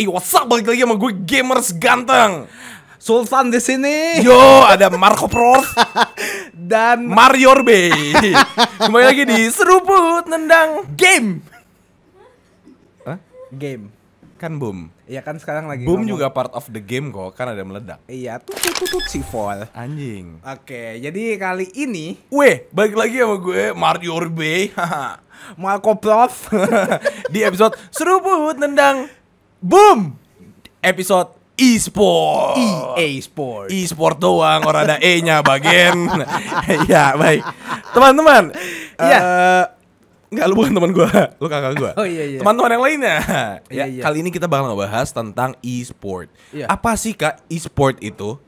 What's up? Balik lagi sama gue gamers ganteng. Sultan di sini. Yo, ada Marco Prof Dan Mario Bay. Kembali lagi di Seruput Nendang game. Hah? Game. Kan boom. Iya kan sekarang lagi Boom ngomong. juga part of the game kok, kan ada meledak. Iya, tutut si Vol. Anjing. Oke, jadi kali ini Weh, balik lagi sama gue Mario Bay. Marco Prof Di episode Seruput Nendang Boom. Episode e-sport. EA Sport. E-sport doang, orang ada E-nya bagian. Ya, baik. Teman-teman. Iya. Enggak, lu bukan teman gua, lu kakak gua. Oh iya. Teman-teman yang lainnya. Iya, Ya, iya. kali ini kita bakal ngebahas tentang e-sport. Iya. Apa sih Kak e-sport itu?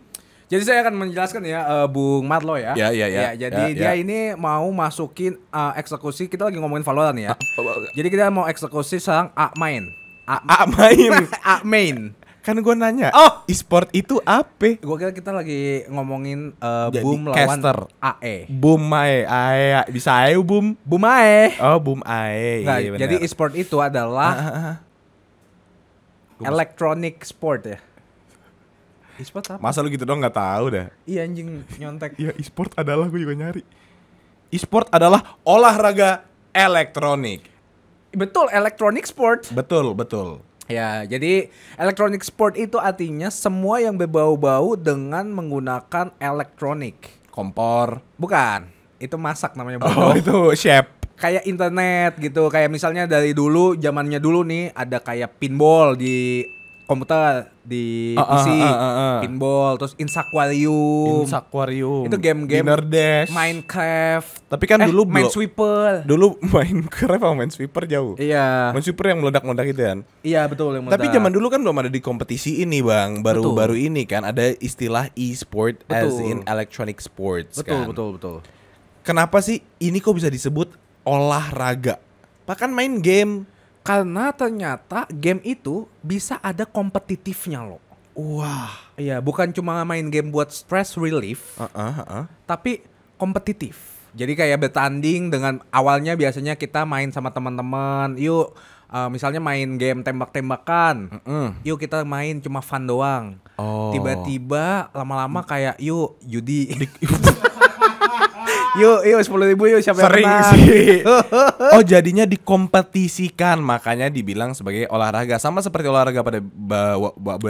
Jadi saya akan menjelaskan ya, Bung Marlo ya. Ya. Jadi Ya, dia ya. ini mau masukin eksekusi. Kita lagi ngomongin Valorant ya. Jadi kita mau eksekusi sang A main. Main. A main. Kan gua nanya. Oh. E-sport itu apa? Gue kira kita lagi ngomongin Jadi Boom caster. lawan AE. Boom ae. Bisa ae boom. Boom AE. Oh, boom ae. Nggak, Iya, benar. jadi e-sport itu adalah electronic sport ya. E-sport apa? Masa lu gitu dong nggak tahu dah. Iya anjing nyontek. Ya e-sport adalah, gue juga nyari. E-sport adalah olahraga elektronik. Betul, electronic sport. Betul. Ya, jadi electronic sport itu artinya semua yang berbau-bau dengan menggunakan elektronik. Kompor. Bukan, itu masak namanya Oh, bodoh. itu chef. Kayak internet gitu, kayak misalnya dari dulu, zamannya dulu nih ada kayak pinball di komputer, di PC, pinball, terus Insaquarium. Aquarium. Itu game-game Dinner Dash. Minecraft. Tapi kan dulu belum. Minesweeper. Dulu Minecraft sama Minesweeper jauh. Iya. Minesweeper yang meledak-meledak itu kan. Iya betul yang Tapi meledak. zaman dulu kan belum ada di kompetisi ini, Bang. Baru-baru ini kan ada istilah e-sport as Betul. in electronic sports betul, kan. betul. Kenapa sih ini kok bisa disebut olahraga? Bahkan main game. Karena ternyata game itu bisa ada kompetitifnya loh. Wah. Iya, bukan cuma main game buat stress relief, tapi kompetitif. Jadi kayak bertanding dengan awalnya biasanya kita main sama teman-teman. Yuk, misalnya main game tembak-tembakan. Yuk kita main cuma fun doang. Oh. Tiba-tiba lama-lama kayak yuk judi. Yuk 10.000 yuk siapa yang Sering menang. sih. Oh, jadinya dikompetisikan, makanya dibilang sebagai olahraga. Sama seperti olahraga pada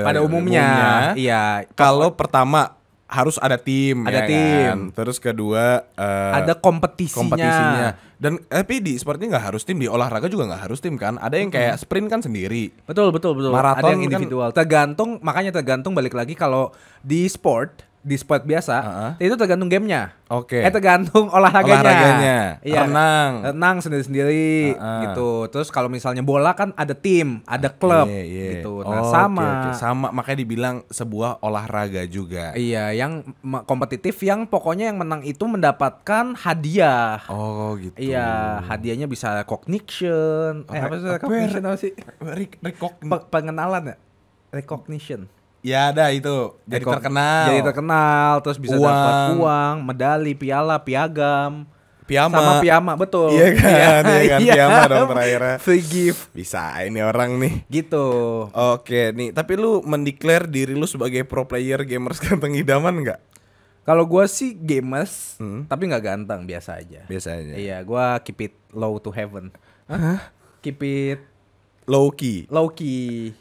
Pada umumnya. Iya. Kalau pertama harus ada tim, Ada ya tim. kan? Terus kedua Ada kompetisinya. Dan tapi di seperti nggak harus tim, di olahraga juga nggak harus tim kan. Ada yang kayak sprint kan sendiri. Betul. Maraton Ada yang kan- individual. Tergantung balik lagi kalau di sport biasa, itu tergantung gamenya. Oke. Tergantung olahraganya. Iya. Renang sendiri-sendiri gitu. Terus kalau misalnya bola kan ada tim, ada klub Iya. gitu. Oh, Nah, sama. oke. Sama, makanya dibilang sebuah olahraga juga. Iya, yang kompetitif yang pokoknya yang menang itu mendapatkan hadiah. Oh, gitu. Iya, hadiahnya bisa recognition. Apa sih recognition apa sih? Pengenalan ya? Recognition. Ya ada itu. Jadi terkenal. Jadi terkenal, terus bisa Uang. dapat uang, medali, piala, piagam. Piyama. Sama piyama, betul. Iya kan, Iya. piyama dong terakhirnya. Free gift. Bisa ini orang nih. Gitu. Oke nih, tapi lu mendeklar diri lu sebagai pro player gamers ganteng idaman nggak? Kalau gua sih gamers, tapi nggak ganteng, biasa aja. Biasa aja. Iya, gua keep it low to heaven. Keep it Low key. low key.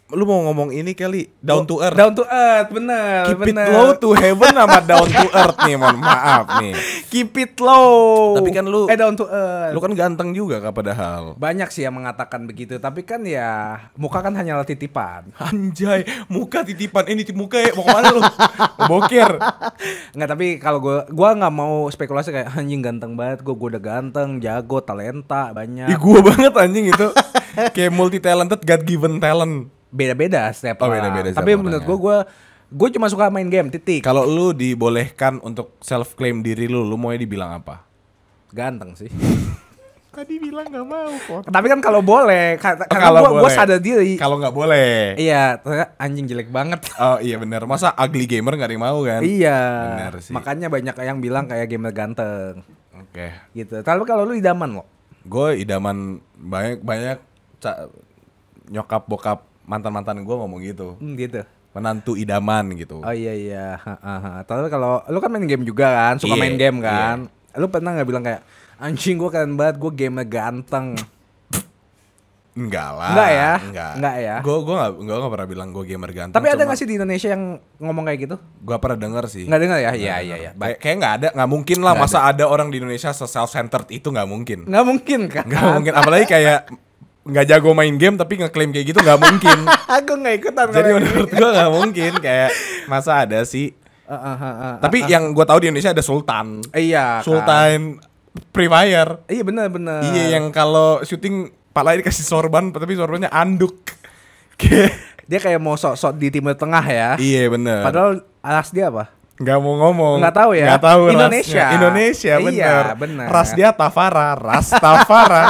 Lu mau ngomong ini kali down to earth. Down to earth, bener. Keep it bener. low to heaven sama down to earth nih, mohon maaf nih. Keep it low. Tapi kan lu- down to earth. Lu kan ganteng juga Kak padahal. Banyak sih yang mengatakan begitu, tapi kan ya muka kan hanyalah titipan. Anjay, muka titipan ini muka ya mau kemana lu? Bokir. Enggak, tapi kalau gua nggak mau spekulasi kayak anjing ganteng banget, gua udah ganteng, jago, talenta, banyak. Ih, gua banget anjing itu. Kayak multi talented, God given talent. Beda-beda setiap Oh, orang. beda-beda Tapi setiap menurut orang, gua cuma suka main game, titik. Kalau lu dibolehkan untuk self claim diri lu maunya dibilang apa? Ganteng sih. Tadi bilang nggak mau kok. Tapi kan kalau boleh, karena Kalau gua boleh. sadar diri. Kalau nggak boleh. Iya, ternyata anjing jelek banget. Oh iya benar. Masa ugly gamer nggak ada yang mau kan? Iya. Benar sih. Makanya banyak yang bilang kayak gamer ganteng. Oke. Gitu. Tapi kalau lu idaman lo. Gue idaman banyak nyokap bokap mantan-mantan gue ngomong gitu. Gitu. Menantu idaman gitu. Oh iya. Tapi kalau lu kan main game juga kan, suka main game kan. Lu pernah nggak bilang kayak anjing gue keren banget, gue game ganteng? Enggak lah. Enggak ya. Gue nggak pernah bilang gue gamer ganteng. Tapi ada nggak sih di Indonesia yang ngomong kayak gitu? Gue pernah denger sih. Nggak dengar ya? Iya. Kayak nggak ada, nggak mungkin lah. Masa ada orang di Indonesia self-centered itu nggak mungkin. Nggak mungkin kan? Nggak mungkin. Apalagi kayak nggak jago main game tapi ngeklaim kayak gitu nggak mungkin. Aku nggak ikutan. Jadi menurut gue nggak mungkin. Kayak masa ada sih. Tapi yang gue tahu di Indonesia ada Sultan. Iya. Sultan Free Fire. Iya benar. Iya, yang kalau syuting pala dikasih sorban tapi sorbannya anduk. Dia kayak mau sok-sok di Timur Tengah ya. Iya benar. Padahal ras dia apa? Nggak mau ngomong. Nggak tahu ya. Nggak tahu Indonesia. Rasnya. Indonesia bener. Iya bener. Ras dia Tafara. Rastafara.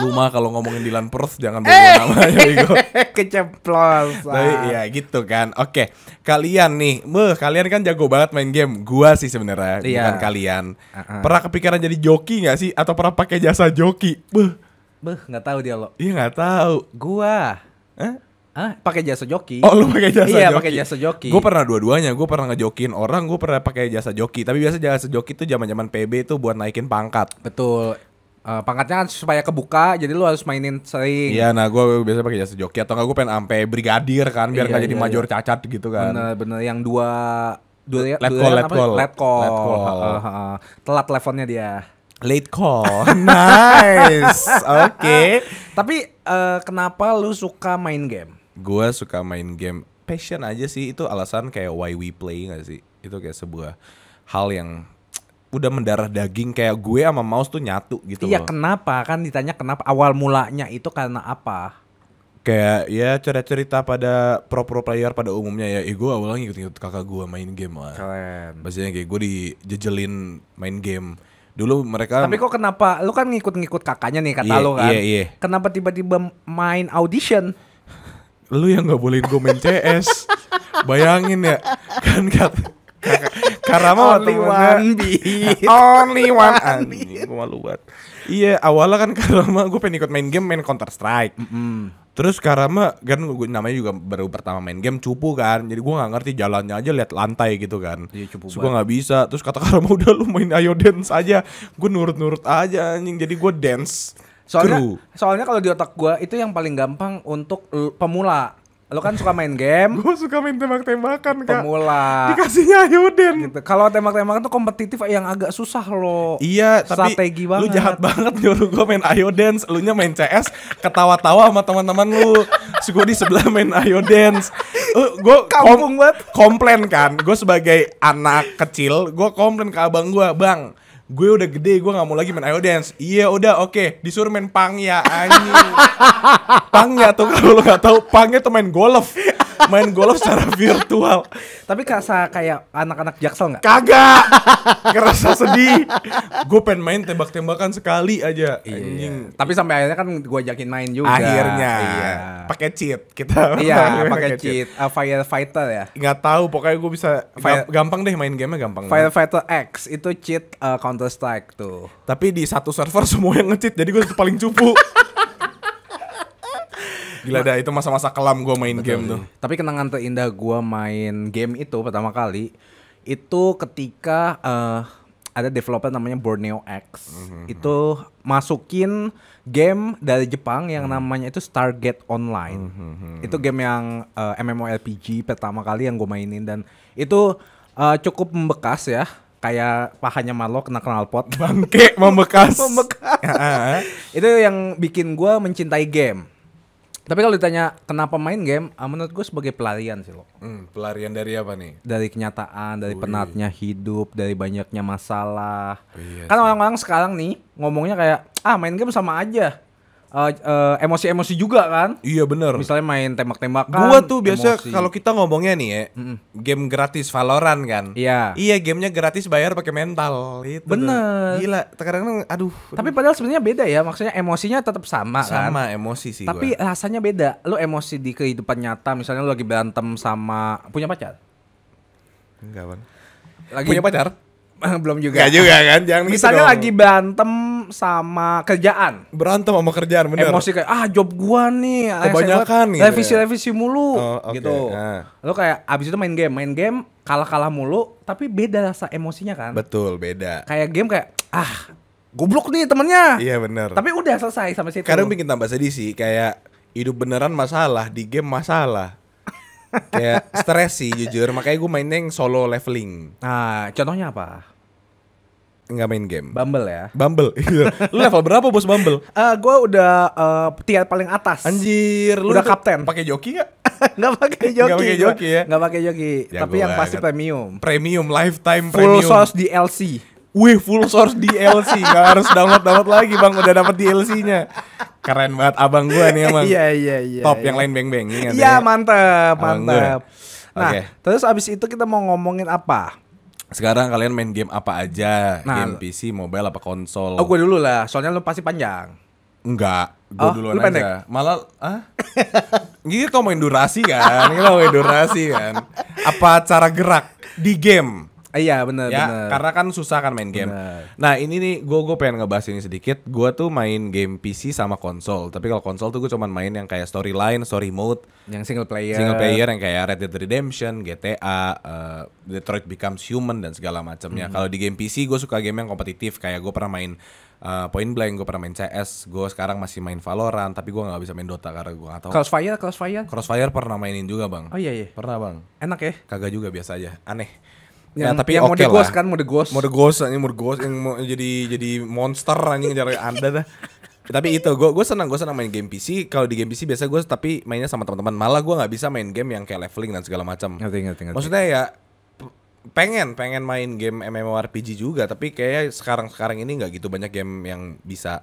Lu mah kalau ngomongin Dylan Perth jangan bawa namanya Igo. Keceplos. Tapi ya gitu kan. Oke, kalian nih, kalian kan jago banget main game. Gua sih sebenarnya, bukan kalian. Pernah kepikiran jadi joki nggak sih? Atau pernah pakai jasa joki? Nggak tahu dia lo. Iya nggak tahu. Gua. Pakai jasa joki. Oh, lu pakai jasa joki? Iya, pakai jasa joki. Gue pernah dua-duanya. Gue pernah ngejokin orang, gue pernah pakai jasa joki. Tapi biasa jasa joki itu zaman-zaman PB itu buat naikin pangkat. Betul. Pangkatnya kan supaya kebuka, jadi lu harus mainin sering. Iya, nah gue biasa pakai jasa joki atau enggak gue pengen sampai brigadir kan biar nggak jadi major cacat gitu kan. Bener yang dua let call. Telat teleponnya dia. Late call. Nice. Oke. Tapi kenapa lu suka main game? Gue suka main game, passion aja sih. Itu alasan kayak why we play gak sih? Itu kayak sebuah hal yang udah mendarah daging. Kayak gue sama mouse tuh nyatu gitu. Iya loh. kenapa? Kan ditanya kenapa awal mulanya itu karena apa? Kayak ya cerita pada pro player pada umumnya ya. Gue awalnya ngikut kakak gue main game lah. Keren. Maksudnya kayak gue dijejelin main game. Dulu mereka. Tapi kok kenapa? Lu kan ngikut-ngikut kakaknya nih kata lu kan. Iya. Kenapa tiba-tiba main audition? Lu yang nggak bolehin gue main CS. Bayangin ya. Kan Karama only one beat. Only one. Anjing, gue malu banget. Iya, awalnya kan Karama gue pengen ikut main game, main Counter Strike. Terus Karama kan gue namanya juga baru pertama main game, cupu kan. Jadi gue nggak ngerti jalannya aja, lihat lantai gitu kan. Iya, cupu terus gue nggak bisa. Terus kata Karama udah lu main ayo dance aja. Gue nurut aja anjing. Jadi gue dance. Soalnya kalau di otak gue itu yang paling gampang untuk pemula. Lo kan suka main game. Gue suka main tembak-tembakan Kak. Pemula. Dikasihnya ayoden. Gitu. Kalau tembak-tembakan tuh kompetitif yang agak susah loh. Iya, strategi tapi banget. Lu jahat banget nyuruh gue main Ayo Dance. Lu nya main CS, ketawa-tawa sama teman-teman lu. Terus gue di sebelah main Ayo Dance. Gue kampung banget. Komplain kan. Gue sebagai anak kecil, gue komplain ke abang gue, "Bang, gue udah gede, gue gak mau lagi main Ayo Dance." "Iya udah oke." Disuruh main Pangya anjing. Pangya tuh kalau lu gak tahu, Pangya tuh main golf. Main golf secara virtual. Tapi kayak anak-anak Jaksel gak? Kagak. Kerasa sedih. Gue pengen main tembak-tembakan sekali aja. Anjing. Tapi sampai akhirnya kan gue ajakin main juga. Akhirnya. Iya. Pakai cheat kita. Iya, pakai cheat. Firefighter ya. Nggak tahu, pokoknya gue bisa gampang deh main gamenya gampang. Firefighter X itu cheat Counter Strike tuh. Tapi di satu server semua yang nge-cheat, jadi gue paling cupu. Gila dah, itu masa-masa kelam gue main game tuh. Tapi kenangan terindah gue main game itu pertama kali itu ketika ada developer namanya Borneo X. Itu masukin game dari Jepang yang namanya itu Stargate Online. Itu game yang MMORPG pertama kali yang gue mainin dan itu cukup membekas ya. Kayak pahanya Marlo kena knalpot. Bangke membekas. Itu yang bikin gue mencintai game. Tapi kalau ditanya kenapa main game, menurut gue sebagai pelarian sih lo. Pelarian dari apa nih? Dari kenyataan, dari penatnya hidup, dari banyaknya masalah. Iya kan orang-orang sekarang nih ngomongnya kayak main game sama aja. Emosi-emosi juga kan? Iya bener. Misalnya main tembak-tembakan. Gua tuh biasa kalau kita ngomongnya nih ya, game gratis Valorant kan. Iya. Iya, gamenya gratis bayar pakai mental. Itu bener. Tuh. Gila, kadang-kadang aduh. Tapi padahal sebenarnya beda ya, maksudnya emosinya tetap sama kan. Sama emosi sih. Tapi rasanya beda. Lu emosi di kehidupan nyata, misalnya lu lagi berantem sama punya pacar? Enggak, Bang. Lagi Punya pacar? Belum juga. Gak juga kan? Jangan gitu Misalnya dong. lagi berantem sama kerjaan. Berantem sama kerjaan bener. Emosi kayak job gua nih Kebanyakan gitu ya. revisi mulu Oh, oke. gitu. Lalu kayak abis itu main game kalah mulu tapi beda rasa emosinya kan. Betul, beda. Kayak game kayak goblok nih temennya. Iya bener. Tapi udah selesai sampai situ. Kadang bikin tambah sedih sih, kayak hidup beneran masalah, di game masalah. Kayak stres sih jujur, makanya gue mainnya yang solo leveling. Nah, contohnya apa? Nggak main game. Bumble ya. Bumble. Iya. Lu level berapa bos Bumble? Gue udah tier paling atas. Anjir, lu Udah kapten. Pakai joki nggak? Nggak pakai joki. Nggak pakai joki ya? Nggak pakai joki. Jago Tapi yang pasti banget. premium. Premium, lifetime Full premium. source DLC. Wih, full source DLC. Nggak harus download lagi bang, udah dapet DLC-nya. Keren banget abang gua nih emang. Iya. Top yang lain beng-beng. Ingat Iya, ya? mantap. Abang gue. Nah, Oke. terus abis itu kita mau ngomongin apa? Sekarang kalian main game apa aja? Nah, Game PC, mobile, apa konsol? Oh, gue dulu lah. Soalnya lu pasti panjang. Enggak, gue Oh, duluan lu pendek? aja. Malah, Gitu kau main durasi kan? Kita main durasi kan? Apa cara gerak di game? Iya, bener. Karena kan susah kan main game. Bener. Nah ini nih, gue pengen ngebahas ini sedikit. Gue tuh main game PC sama konsol. Tapi kalau konsol tuh gue cuman main yang kayak storyline, story mode, Yang single player. yang kayak Red Dead Redemption, GTA, Detroit Becomes Human dan segala macamnya. Kalau di game PC gue suka game yang kompetitif. Kayak gue pernah main Point Blank, gue pernah main CS. Gue sekarang masih main Valorant, tapi gue nggak bisa main Dota karena gue nggak tahu. Crossfire. Crossfire pernah mainin juga bang. Oh iya. Pernah bang. Enak ya. Kagak juga, biasa aja. Aneh. Yang mode ghost kan, mode ghost. Mode ghost yang mau jadi monster anjing cari Anda dah. Tapi itu gue senang main game PC. Kalau di game PC biasa gue tapi mainnya sama teman-teman. Malah gue nggak bisa main game yang kayak leveling dan segala macam. Ngerti. Maksudnya ya pengen main game MMORPG juga, tapi kayak sekarang ini nggak gitu banyak game yang bisa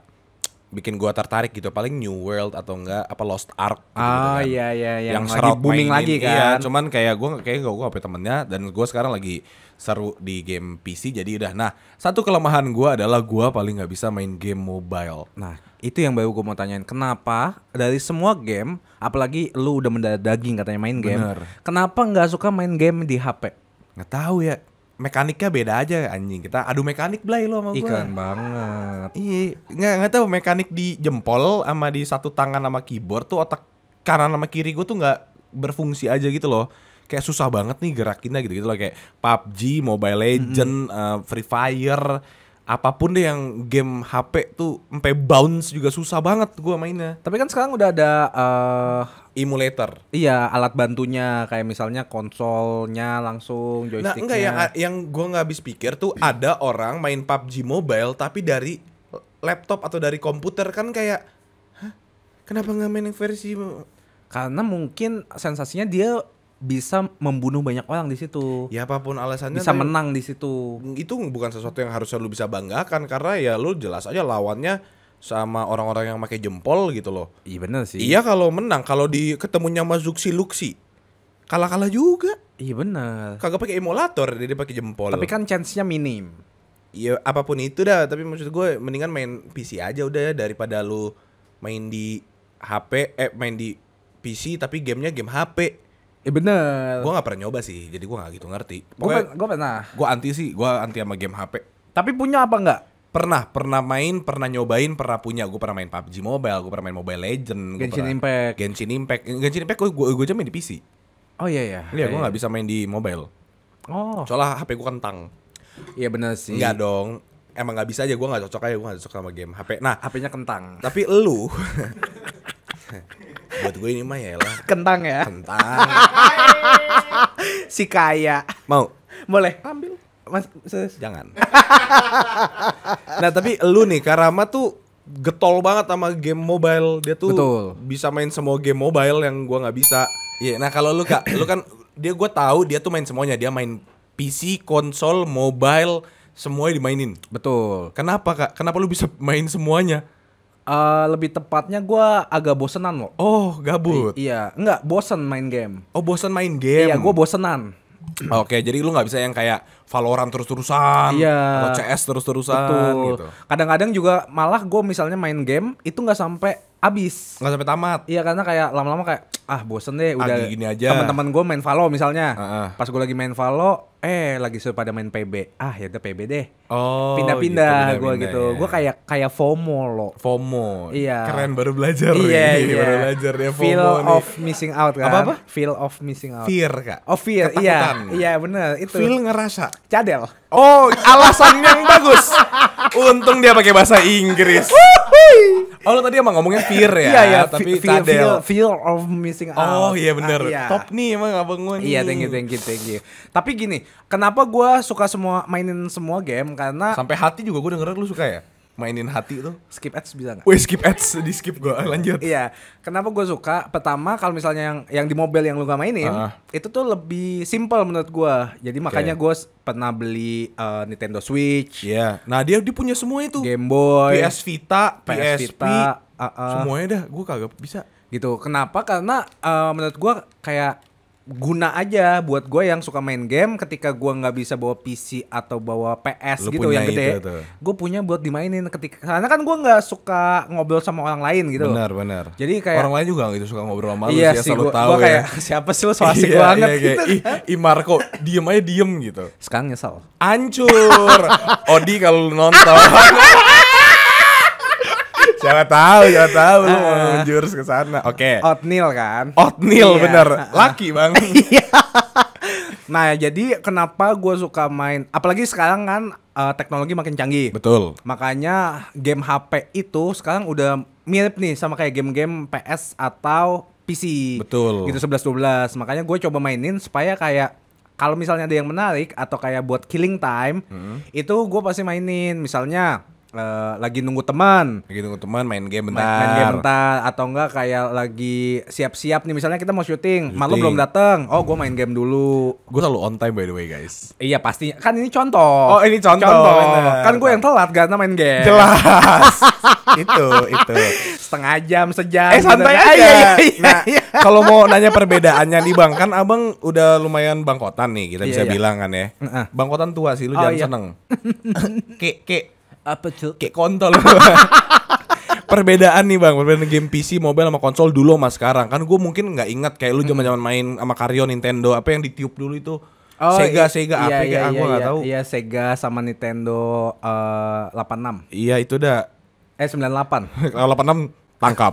bikin gua tertarik gitu. Paling New World atau enggak apa Lost Ark gitu, Ah kan. iya Yang lagi serok booming mainin. lagi kan. Iya, cuman kayak gua HP temennya dan gua sekarang lagi seru di game PC jadi udah. Nah, satu kelemahan gua adalah gua paling nggak bisa main game mobile. Nah, itu yang baru gue mau tanyain. Kenapa dari semua game, apalagi lu udah mendarah daging katanya main game, Bener. kenapa nggak suka main game di HP? Nggak tahu ya. Mekaniknya beda aja anjing. Kita adu mekanik Blay lo sama gua. Ikan banget. Iya, nggak tahu mekanik di jempol sama di satu tangan sama keyboard tuh otak kanan sama kiri gue tuh nggak berfungsi aja gitu loh. Kayak susah banget nih gerakinnya gitu loh, kayak PUBG, Mobile Legend, Free Fire, apapun deh yang game HP tuh sampai bounce juga susah banget gua mainnya. Tapi kan sekarang udah ada Emulator. iya alat bantunya kayak misalnya konsolnya langsung Nah, enggak joysticknya. yang gua nggak habis pikir tuh ada orang main PUBG Mobile tapi dari laptop atau dari komputer kan kayak, hah? Kenapa nggak main yang versi Karena mungkin sensasinya dia bisa membunuh banyak orang di situ. ya apapun alasannya Bisa tapi menang di situ. itu bukan sesuatu yang harusnya lu bisa banggakan karena ya lu jelas aja lawannya sama orang-orang yang pakai jempol gitu loh. Iya bener sih. Iya kalau menang, kalau di ketemunya sama Zuxi Luxi kalah-kalah juga. Iya bener. Kagak pakai emulator, dia pakai jempol. Tapi kan chance-nya minim. ya apapun itu dah, tapi maksud gue mendingan main PC aja udah ya daripada lu main di HP main di PC tapi gamenya game HP. Iya bener. Gue nggak pernah nyoba sih, jadi gue nggak gitu ngerti. Gue Pokoknya pernah. gue anti sama game HP. Tapi punya apa enggak? Pernah main, pernah nyobain, pernah punya. Gue pernah main PUBG Mobile, gue pernah main Mobile Legend, Genshin Impact. Genshin Impact gue aja main di PC. Oh iya. Iya, gue nggak bisa main di mobile. Oh. Soalnya HP gue kentang. Iya bener sih. Enggak dong. Emang nggak bisa aja, gue nggak cocok aja, gue nggak cocok sama game HP. Nah, HP-nya kentang. tapi lu, buat gue ini mah ya lah Kentang ya. kentang. Si kaya. Mau? Boleh. Ambil. Mas, Jangan. Nah tapi lu nih Karama tuh getol banget sama game mobile. Dia tuh Betul. bisa main semua game mobile yang gua nggak bisa. Iya. Nah kalau lu Kak, lu kan gua tahu dia tuh main semuanya. Dia main PC, konsol, mobile, semuanya dimainin. Betul. Kenapa Kak? Kenapa lu bisa main semuanya? Lebih tepatnya gue agak bosenan loh. Oh gabut. Iya, enggak bosen main game. Oh bosan main game. Iya, gue bosenan. Oke, jadi lu nggak bisa yang kayak Valorant terus-terusan, Iya. atau CS terus-terusan Betul. gitu. Kadang-kadang juga malah gue misalnya main game itu nggak sampai abis. Nggak sampai tamat. Iya, karena kayak lama-lama kayak bosen deh udah gini aja. teman-teman gue main Valo misalnya. Heeh. Pas gue lagi main Valo, lagi suruh pada main PB. Ya udah PB deh. Oh, Pindah-pindah gitu, gue pindah-pindah, gitu. ya. Gue kayak FOMO lo. FOMO. Iya. Keren, baru belajar Iya, nih. iya. Baru belajar dia FOMO Feel nih. of missing out kan. Apa-apa? Feel of missing out. Fear, Kak. Oh, fear. Ketakutan. Iya bener itu. Feel ngerasa. Cadel. Oh, alasan yang bagus. Untung dia pakai bahasa Inggris. Oh, lo tadi emang ngomongnya fear ya, Iya, tapi feel cadel. of missing out. Oh iya bener. Iya. Top nih emang abang gue nih. Iya, thank you. Tapi gini, kenapa gue suka mainin semua game? Karena Sampai hati juga gue denger lu suka ya? Mainin hati tuh. skip ads bisa nggak? Wih, skip ads, di skip gue. Lanjut. Iya, kenapa gue suka? Pertama, kalau misalnya yang di mobile yang lu gak mainin, itu tuh lebih simple menurut gue. Jadi makanya gue pernah beli Nintendo Switch, Iya. Nah, dia punya semua itu. Game Boy, PS Vita, PSP, Vita, semuanya dah. Gue kagak bisa. gitu. Kenapa? Karena menurut gue kayak guna aja buat gue yang suka main game. Ketika gue nggak bisa bawa PC atau bawa PS Lu gitu punya yang gede, itu tuh. gue punya buat dimainin. Karena kan gue nggak suka ngobrol sama orang lain gitu. Benar. Jadi kayak orang lain juga gak gitu suka ngobrol sama lu iya sih, sih, asal lu gue tahu ya. kayak siapa sih lu so asik Iya, banget iya, gitu. Ih, Marco, diem aja diem gitu. Sekarang nyesel. Hancur. Odi kalau lu nonton. Siapa tahu lu mau menjurus ke sana. Oke. Oatmeal kan. Oatmeal Iya. bener. Laki bang. Nah, jadi kenapa gue suka main, apalagi sekarang kan teknologi makin canggih. Betul. Makanya game HP itu sekarang udah mirip nih sama kayak game-game PS atau PC. Betul. Gitu 11-12. Makanya gue coba mainin supaya kayak kalau misalnya ada yang menarik atau kayak buat killing time, itu gue pasti mainin. Misalnya lagi nunggu teman, Lagi tunggu teman main game bentar. main game bentar, atau enggak kayak lagi siap-siap nih, misalnya kita mau syuting, malu belum dateng, gue main game dulu. Gue selalu on time by the way guys. Iya pasti, kan ini contoh. Oh, ini contoh. bener. Kan gue yang telat karena main game. Jelas. itu. Setengah jam, sejam. Santai gitu. aja. Iya. Nah, kalau mau nanya perbedaannya nih bang, kan abang udah lumayan bangkotan nih, kita bisa Iya. bilang kan ya. Bangkotan tua sih, lu Oh, jangan iya. seneng. Kek Apa tuh? kayak kontol. Perbedaan nih bang, perbedaan game PC, mobile sama konsol dulu sama sekarang. Kan gue mungkin nggak ingat kayak lu zaman-zaman main sama Mario, Nintendo, apa yang ditiup dulu itu. Sega apa kayak gue nggak tahu. Iya, Sega sama Nintendo 86. Iya itu dah. 98. Kalau 86 tangkap.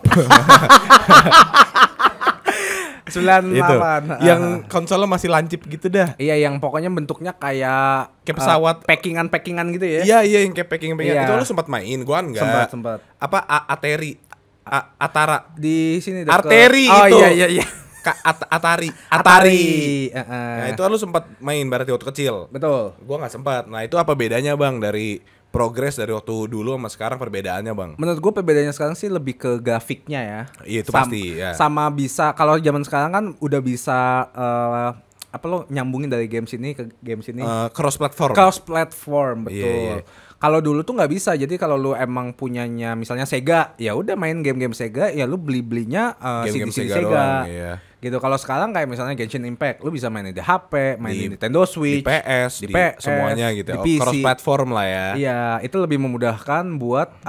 98. Itu. Yang konsolnya masih lancip gitu dah. Iya, yang pokoknya bentuknya kayak pesawat. packingan gitu ya. Iya yang kayak packing. Iya. Itu lu sempat main, gua enggak. Sempat. Apa Atari? Atara. Di sini deket. Arteri Oh, itu. iya. Atari. Heeh. Nah, itu lu sempat main berarti waktu kecil. Betul. Gua nggak sempat. Nah, itu apa bedanya, Bang, dari progres dari waktu dulu sama sekarang, perbedaannya, Bang? Menurut gue perbedaannya sekarang sih lebih ke grafiknya ya. Iya, itu pasti, ya. Sama bisa, kalau zaman sekarang kan udah bisa apa lo nyambungin dari game sini ke game sini. Cross platform. Cross platform, betul. Iya. Kalau dulu tuh nggak bisa. Jadi kalau lu emang punyanya misalnya Sega, ya udah main game-game Sega, ya lu belinya Game-game CD Sega Sega. doang, iya. Gitu. Kalau sekarang kayak misalnya Genshin Impact, lu bisa main di HP, main di Nintendo Switch, di PS, di semuanya gitu. di PC. Cross platform lah ya. Iya, itu lebih memudahkan buat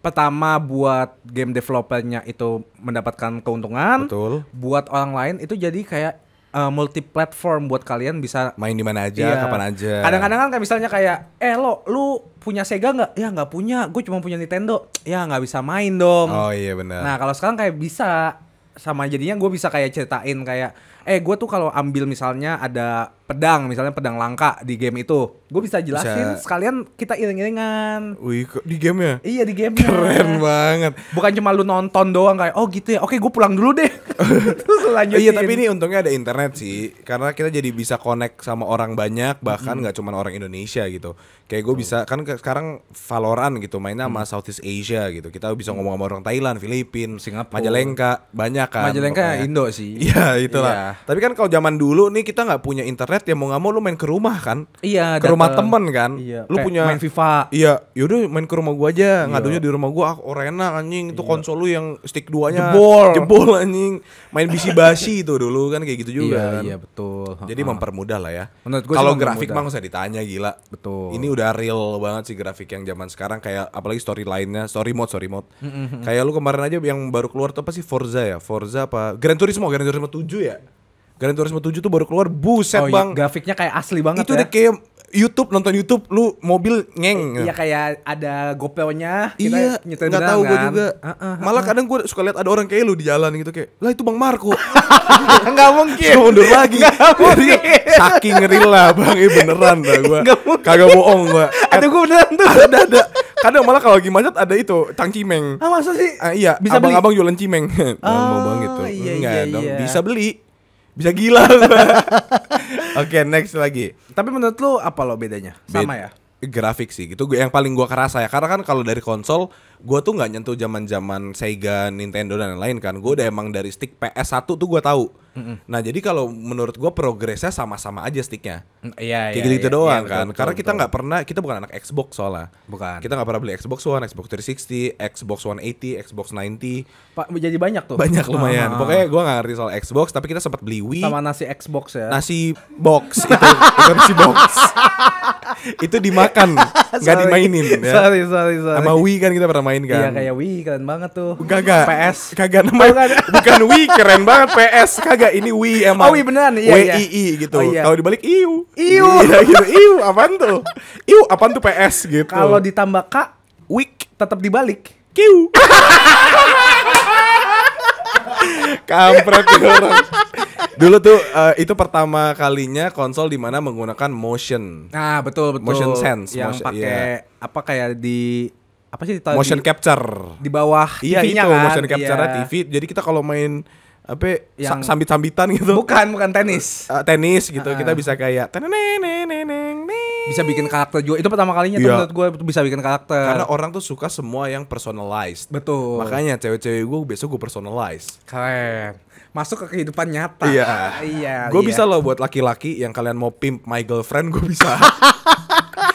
pertama buat game developernya itu mendapatkan keuntungan. Betul. Buat orang lain itu jadi kayak multi platform buat kalian bisa Main di mana aja, iya. kapan aja. Kadang-kadang kan kayak misalnya kayak lu punya Sega nggak? Ya nggak punya, gue cuma punya Nintendo. Ya nggak bisa main dong. Oh iya benar. Nah kalau sekarang kayak bisa, sama jadinya gue bisa kayak ceritain kayak gue tuh kalau ambil misalnya ada pedang, misalnya pedang langka di game itu, gue bisa jelasin sekalian kita iring-iringan. Wih, di game ya? Iya di game. Keren banget. Bukan cuma lu nonton doang kayak gitu ya. Oke, gue pulang dulu deh. Terus lanjutin. Iya, tapi ini untungnya ada internet sih, karena kita jadi bisa connect sama orang banyak, bahkan nggak cuma orang Indonesia gitu. Kayak gue bisa kan sekarang Valorant gitu mainnya sama Southeast Asia gitu. Kita bisa ngomong sama orang Thailand, Filipina, Singapura, Majalengka, banyak kan. Majalengka Indo sih. Iya, itulah. Iya. Tapi kan kalau zaman dulu nih kita nggak punya internet, ya mau nggak mau lu main ke rumah kan? Iya, ke rumah dateng. temen kan? Iya. Lu Kayak punya main FIFA. Iya, yaudah main ke rumah gua aja, ngadunya di rumah gua. Orena anjing, itu konsol lu yang stick 2-nya Jebol anjing. main bisi basi itu dulu kan kayak gitu juga kan. Iya betul. Jadi mempermudah lah ya. Menurut gua Kalau sih grafik mempermudah. mah nggak usah ditanya, gila. Betul. Ini udah real banget sih grafik yang zaman sekarang, kayak apalagi storyline-nya, story mode. Kayak lu kemarin aja yang baru keluar tuh apa sih, Forza apa? Gran Turismo 7 ya. Gran Turismo 7 tuh baru keluar, buset Oh, Bang. iya, grafiknya kayak asli banget Itu ya. udah kayak nonton YouTube lu mobil ngeng. Iya kayak ada GoPro-nya, Iya, kita nyetir nggak beneran tahu gue kan. juga. Malah kadang gue suka lihat ada orang kayak lu di jalan gitu, kayak, lah itu Bang Marco. Nggak mungkin. Gue mundur lagi. Nggak mungkin. Saking ngeri lah Bang, beneran dah gue. Nggak mungkin. Kagak bohong gue. Ada gue beneran tuh. Ada. Kadang malah kalau lagi macet ada itu cangcimeng. Ah masa sih? Iya, Bisa beli? abang-abang jualan cimeng. Mau Bang gitu. Iya, Enggak iya, dong, iya. bisa beli. Bisa gila. Oke, next lagi. Tapi menurut lu apa lo bedanya? Sama ya? Grafik sih gitu, yang paling gua kerasa ya, karena kan kalau dari konsol gua tuh nggak nyentuh zaman Sega, Nintendo dan lain-lain kan. Gua udah emang dari stick PS1 tuh gua tahu. Nah jadi kalau menurut gua progresnya sama-sama aja sticknya, Iya, kayak gitu doang iya, kan. betul, Karena kita betul. nggak pernah, kita bukan anak Xbox soalnya. Bukan. Kita nggak pernah beli Xbox One, Xbox 360, Xbox 180, Xbox 90. Pak jadi banyak tuh. Banyak lumayan. Ah. Pokoknya gua nggak ngerti soal Xbox, tapi kita sempat beli Wii. Sama nasi Xbox ya. Nasi box itu nasi box. Itu dimakan, nggak Sorry. dimainin ya. Sorry. Sama Wii kan kita pernah main Iya kan. kayak Wii keren banget tuh. Kagak. PS. Kagak namanya. Bukan Wii keren banget PS. Kagak, ini Wii emang. Oh, Wii beneran, iya, iya. WII gitu. Oh, iya. Kalau dibalik iu. Iu. Iya gitu. Iu apaan tuh? Iu apaan tuh PS gitu. Kalau ditambah K Wik tetap dibalik. Kiu. Kampret tuh orang. Dulu tuh itu pertama kalinya konsol di mana menggunakan motion. Nah, betul. Motion sense, Yang motion- pakai apa kayak di apa sih ditaruh Motion di, capture. di bawah Iya TV-nya itu kan? motion capture Iya. TV. Jadi kita kalau main apa Yang- sambit-sambitan gitu. Bukan tenis. Tenis gitu, kita bisa kayak teneneneneneng. Bisa bikin karakter juga. Itu pertama kalinya tuh Iya. menurut gue bisa bikin karakter. Karena orang tuh suka semua yang personalized. Betul. Makanya cewek-cewek gue besok gue personalized. Keren. Masuk ke kehidupan nyata. Iya. Iya. Gue iya. bisa loh buat laki-laki yang kalian mau pimp my girlfriend, gue bisa.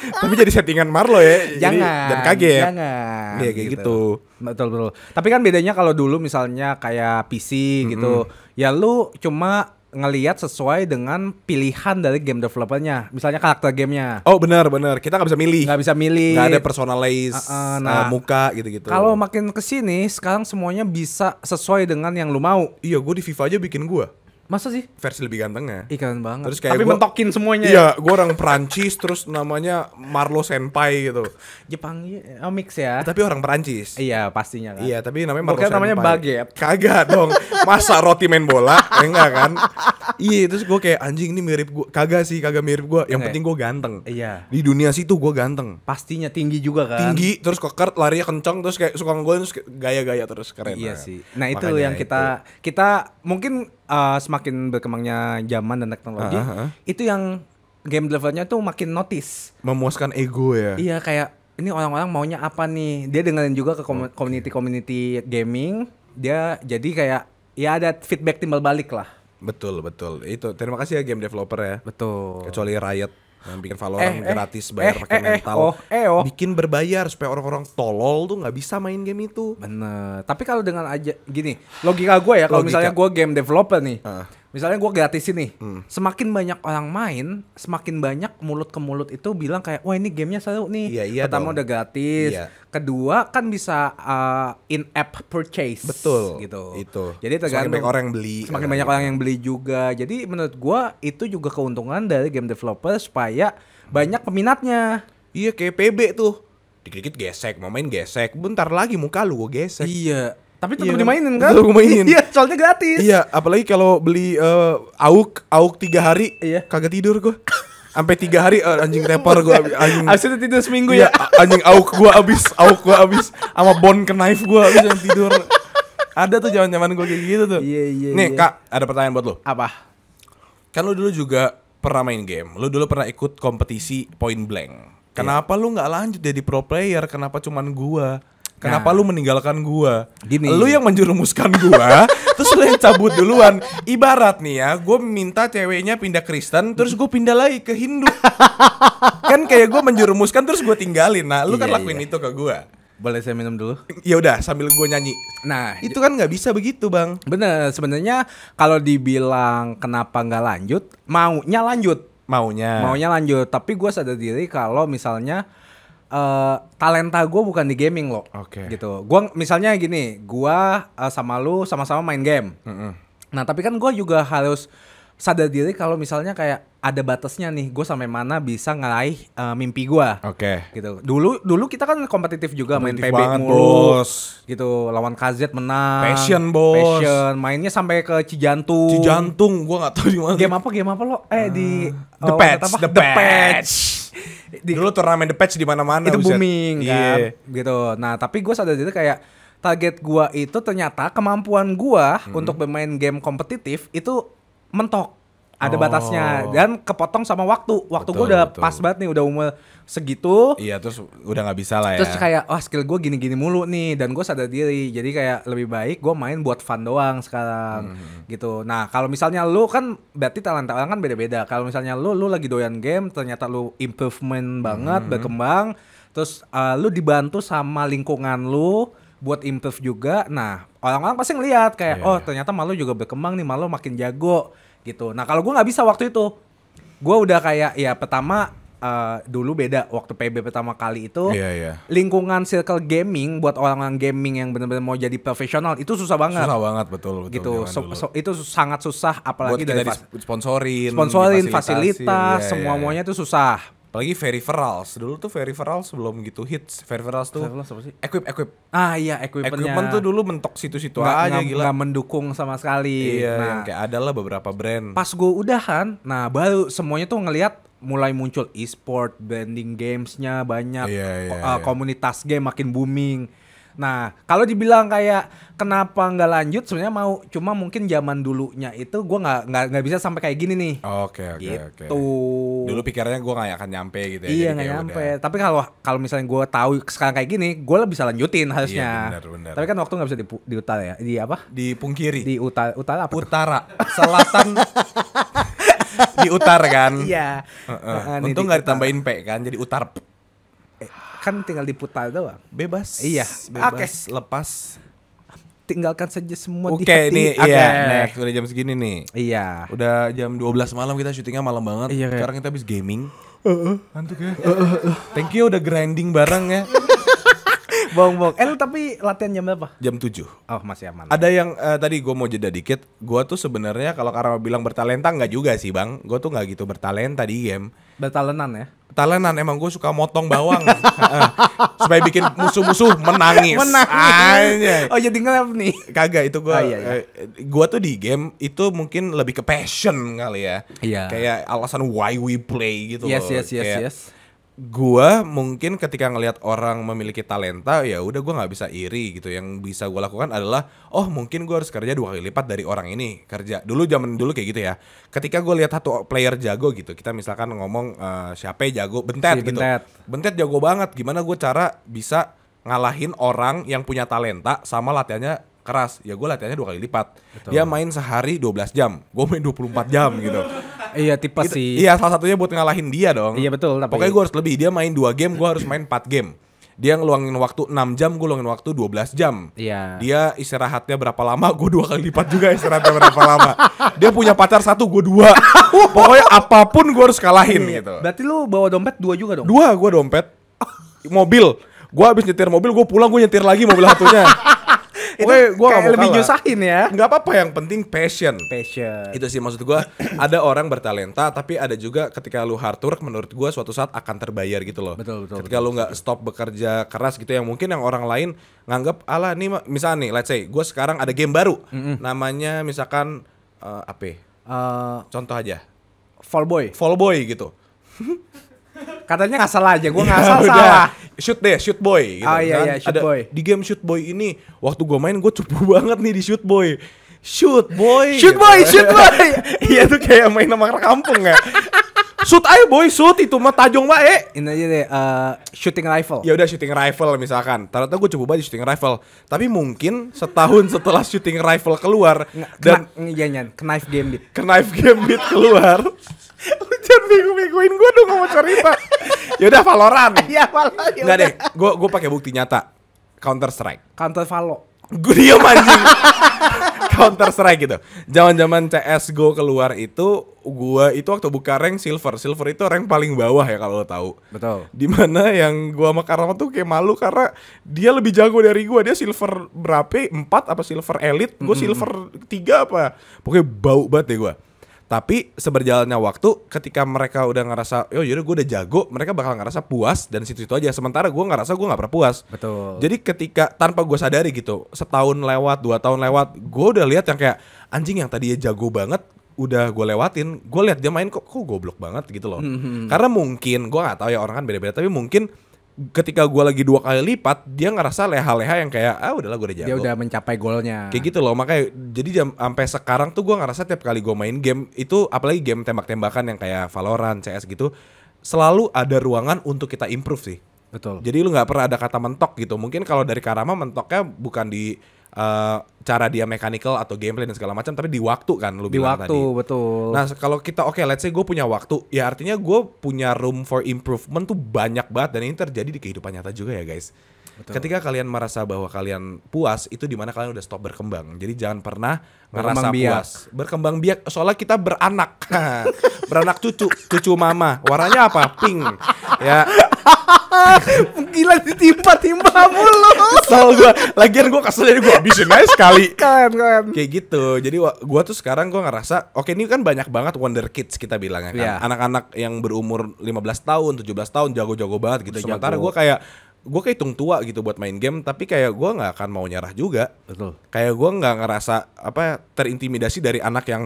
Tapi jadi settingan Marlo ya. Jadi- Jangan. dan kaget. Jangan. Iya kayak gitu. Betul. Tapi kan bedanya kalau dulu misalnya kayak PC gitu, ya lu cuma ngelihat sesuai dengan pilihan dari game developernya. Misalnya karakter gamenya. Oh benar. Kita nggak bisa milih. Nggak bisa milih. Nggak ada personalized nah, muka gitu-gitu. Kalau makin kesini sekarang semuanya bisa sesuai dengan yang lu mau. Iya, gue di FIFA aja bikin gue Masa sih? versi lebih gantengnya. Ih keren banget. Terus kayak Tapi gua- mentokin semuanya. Iya, gue orang Perancis terus namanya Marlo Senpai gitu. Jepang mix ya. Tapi orang Perancis. Iya pastinya kan. Iya, tapi namanya Gua Marlo kira Senpai. namanya baguette. Kagak dong. Masa roti main bola? Enggak kan? Iya, terus gue kayak anjing ini mirip gue. Kagak sih, kagak mirip gue. Yang Oke. penting gue ganteng. Iya. Di dunia situ gue ganteng. Pastinya tinggi juga kan. Tinggi, terus koker, larinya kencang, terus kayak suka ngegolin, terus kayak gaya-gaya terus keren. Iya Nah, sih. Nah itu makanya yang kita mungkin semakin berkembangnya zaman dan teknologi, itu yang game developernya tuh makin notice. memuaskan ego ya. Iya kayak ini orang-orang maunya apa nih? Dia dengerin juga ke community gaming. Dia jadi kayak ya ada feedback timbal balik lah. Betul. Itu terima kasih ya game developer ya. Betul. Kecuali Riot yang bikin Valorant gratis bayar pakai mental. Oh. Bikin berbayar supaya orang-orang tolol tuh nggak bisa main game itu. Bener. Tapi kalau dengan aja gini, logika gue ya, kalau Logika. misalnya gue game developer nih, Ah. misalnya gue gratisin nih, semakin banyak orang main, semakin banyak mulut ke mulut itu bilang kayak, wah ini gamenya seru nih. Iya, iya Pertama dong. udah gratis, Iya. kedua kan bisa in-app purchase. Betul. Gitu. Itu. Jadi Semakin tergantung. banyak orang yang beli. Semakin kan, banyak gitu. orang yang beli juga. Jadi menurut gue itu juga keuntungan dari game developer supaya banyak peminatnya. Iya kayak PB tuh. Dikit-dikit gesek, mau main gesek. Bentar lagi muka lu gue gesek. Iya. Tapi tetap Iya kan? dimainin kan? Tetep gue mainin. Iya, soalnya gratis. Iya, apalagi kalau beli AUK 3 hari, Iya. kagak tidur gue. Sampai 3 hari anjing tepar gue anjing. Abis itu tidur seminggu Iya, ya. anjing AUK gue abis sama bone ke knife gue abis yang tidur. Ada tuh zaman-zaman gue kayak gitu tuh. Iya. Nih, Kak, ada pertanyaan buat lo. Apa? Kan lu dulu juga pernah main game. Lu dulu pernah ikut kompetisi Point Blank. Kenapa lu nggak lanjut jadi pro player? Kenapa cuman gua? Kenapa lu meninggalkan gua? Gini. Lu yang menjerumuskan gua, terus lu yang cabut duluan. Ibarat nih ya, gua minta ceweknya pindah Kristen, terus gua pindah lagi ke Hindu. Kan kayak gua menjerumuskan terus gua tinggalin. Nah, lu kan Iya, lakuin itu ke gua. Boleh saya minum dulu? Ya udah sambil gue nyanyi. Nah, Itu kan nggak bisa begitu bang. bener. Sebenarnya kalau dibilang kenapa nggak lanjut, maunya lanjut. Maunya lanjut. Tapi gue sadar diri kalau misalnya talenta gue bukan di gaming loh. Oke. Gitu. Gue misalnya gini, gue sama lu sama-sama main game. Nah tapi kan gue juga harus sadar diri kalau misalnya kayak ada batasnya nih, gue sampai mana bisa ngeraih mimpi gue. Oke. Gitu. Dulu kita kan kompetitif juga, main Kompetitif PB banget, mulu. bos. Gitu, lawan KZ menang. Passion, bos. Passion, mainnya sampai ke Cijantung. Cijantung, gue nggak tahu di mana. Game apa lo? Di The Patch. Dulu turnamen The Patch di mana-mana. Itu buset. booming kan. Gitu. Nah, tapi gue sadar diri kayak target gue itu ternyata kemampuan gue untuk bermain game kompetitif itu mentok. Ada batasnya dan kepotong sama waktu. Waktu gue udah pas banget nih, udah umur segitu. Iya, terus udah nggak bisa lah ya. Terus kayak, skill gue gini-gini mulu nih. Dan gue sadar diri. Jadi kayak lebih baik gue main buat fun doang sekarang. Gitu. Nah kalau misalnya lu kan, berarti talenta orang kan beda-beda. Kalau misalnya lu lagi doyan game, ternyata lu improvement banget, berkembang. Terus lu dibantu sama lingkungan lu buat improve juga. Nah orang-orang pasti ngeliat kayak, ternyata malu juga berkembang nih, malu makin jago. Gitu. Nah kalau gue nggak bisa waktu itu, gue udah kayak ya pertama dulu beda waktu PB pertama kali itu, lingkungan circle gaming buat orang-orang gaming yang benar-benar mau jadi profesional itu susah banget. Susah banget betul. Gitu. Itu sangat susah, apalagi buat dari sponsorin, fasilitas, semuanya itu susah. Apalagi peripherals. Dulu tuh peripherals belum gitu hits. Peripherals tuh equip. Iya, equipment tuh dulu mentok situ-situ aja gila. Nggak mendukung sama sekali. Iya, nah, yang kayak ada lah beberapa brand. Pas gue udahan, nah baru semuanya tuh ngelihat mulai muncul e-sport, branding gamesnya banyak, komunitas game makin booming. Nah, kalau dibilang kayak kenapa nggak lanjut, sebenarnya mau, cuma mungkin zaman dulunya itu gue nggak bisa sampai kayak gini nih. Oke. Dulu pikirannya gue nggak akan nyampe gitu ya. Iya, nggak nyampe. Udah. Tapi kalau misalnya gue tahu sekarang kayak gini, gue lah bisa lanjutin harusnya. Iya, benar. Tapi kan waktu nggak bisa di utara ya. Di apa? Di pungkiri. Di utara apa? Utara, selatan. Di utara kan. Iya. Untung nggak ditambahin P kan, jadi utar. Kan tinggal diputar doang. Bebas. Iya. Bebas. Lepas. Tinggalkan saja semua di hati. Oke, nih next. Udah jam segini nih. Iya. Udah jam 12 malam, kita syutingnya malam banget. Iya, sekarang kita habis gaming. Ngantuk ya. Thank you udah grinding bareng ya. Bohong. Lu tapi latihan jam berapa? Jam 7. Oh, masih aman. Ada yang tadi gue mau jeda dikit. Gue tuh sebenarnya kalau Karma bilang bertalenta, nggak juga sih bang. Gue tuh nggak gitu bertalenta di game. Bertalenan ya? Talenan, emang gue suka motong bawang supaya bikin musuh-musuh menangis. Oh jadi nge-lab nih? Kagak, itu gue. Iya. Gue tuh di game itu mungkin lebih ke passion kali ya. Iya. Kayak alasan why we play gitu. Yes. Gua mungkin ketika ngelihat orang memiliki talenta, ya udah gue nggak bisa iri gitu. Yang bisa gue lakukan adalah, mungkin gue harus kerja 2 kali lipat dari orang ini kerja. Zaman dulu kayak gitu ya. Ketika gue lihat satu player jago gitu, kita misalkan ngomong siapa jago, Bentet gitu. Bentet jago banget. Gimana gue cara bisa ngalahin orang yang punya talenta sama latihannya keras? Ya gue latihannya 2 kali lipat. Betul. Dia main sehari 12 jam, gue main 24 jam gitu. Iya tipe gitu, sih. Iya, salah satunya buat ngalahin dia dong. Iya betul. Pokoknya gue harus lebih. Dia main 2 game, gue harus main 4 game. Dia ngeluangin waktu 6 jam, gue luangin waktu 12 jam. Iya. Dia istirahatnya berapa lama, gue 2 kali lipat juga istirahatnya berapa lama. Dia punya pacar 1, gue 2. Pokoknya apapun gue harus kalahin gitu. Berarti lu bawa dompet 2 juga dong? 2 gue dompet. Mobil. Gue habis nyetir mobil, gue pulang gue nyetir lagi mobil satunya. Gue kayak lebih nyusahin ya. Nggak apa-apa, yang penting passion. Itu sih maksud gue. Ada orang bertalenta, tapi ada juga ketika lu hard work, menurut gue suatu saat akan terbayar gitu loh. Betul. Ketika lu nggak stop bekerja keras gitu, yang mungkin yang orang lain nganggap ala nih, misalnya nih, let's say gue sekarang ada game baru, namanya misalkan contoh aja, Fall Boy gitu. Katanya nggak salah aja, gue nggak salah. Shoot Boy gitu. Iya, Shoot Boy. Di game Shoot Boy ini, waktu gue main gue cupu banget nih di Shoot Boy. Shoot Boy. Iya tuh kayak main nama kampung ya. Shoot ayo boy, shoot itu mah tajong bae. Ini aja deh, shooting rifle. Ya udah shooting rifle misalkan. Ternyata gue coba banget shooting rifle. Tapi mungkin setahun setelah shooting rifle keluar knife gambit keluar. Jangan bego-begoin gue dong, mau cerita. Ya udah Valorant. Iya, Valorant. Enggak deh, gue pakai bukti nyata. Counter Strike. Counter Valo. Gue diam anjing. Counter Strike gitu. Zaman-zaman CS:GO keluar itu, gua itu waktu buka rank silver. Silver itu rank paling bawah ya kalau lo tahu. Betul. Dimana yang gua sama Karama tuh kayak malu karena dia lebih jago dari gua. Dia silver berapa? 4 apa silver elite? Gue silver 3 apa? Pokoknya bau banget deh gua. Tapi seberjalannya waktu, ketika mereka udah ngerasa, oh yaudah gue udah jago, mereka bakal ngerasa puas dan situ-situ aja. Sementara gue ngerasa gue gak pernah puas. Betul. Jadi ketika tanpa gue sadari gitu, setahun lewat, 2 tahun lewat, gue udah lihat yang kayak anjing yang tadinya jago banget, udah gue lewatin. Gue lihat dia main kok goblok banget gitu loh. Karena mungkin gue nggak tahu ya, orang kan beda-beda, tapi mungkin ketika gue lagi 2 kali lipat, dia ngerasa leha-leha yang kayak udahlah gue udah jago. Dia udah mencapai golnya. Kayak gitu loh, makanya jadi sampai sekarang tuh gue ngerasa tiap kali gue main game itu, apalagi game tembak-tembakan yang kayak Valorant, CS gitu, selalu ada ruangan untuk kita improve sih. Betul. Jadi lu nggak pernah ada kata mentok gitu. Mungkin kalau dari Karama mentoknya bukan di cara dia mechanical atau gameplay dan segala macam, tapi di waktu kan lu bilang tadi. Di waktu, betul. Nah kalau kita let's say gue punya waktu, ya artinya gue punya room for improvement tuh banyak banget, dan ini terjadi di kehidupan nyata juga ya guys. Betul. Ketika kalian merasa bahwa kalian puas, itu dimana kalian udah stop berkembang. Jadi jangan pernah ngerasa puas. Berkembang biak, soalnya kita beranak. Beranak cucu mama. Warnanya apa? Pink. Ya. Gila ditimpa-timpa mulu. Kesel gue. Lagian gue kesel, jadi gue habisin aja sekali. Keren. Kayak gitu. Jadi gue tuh sekarang gue ngerasa, oke ini kan banyak banget wonder kids kita bilangnya kan. Yeah. Anak-anak yang berumur 15 tahun, 17 tahun, jago-jago banget gitu. Sementara gue kayak hitung tua gitu buat main game, tapi kayak gue nggak akan mau nyerah juga. Betul. Kayak gue nggak ngerasa terintimidasi dari anak yang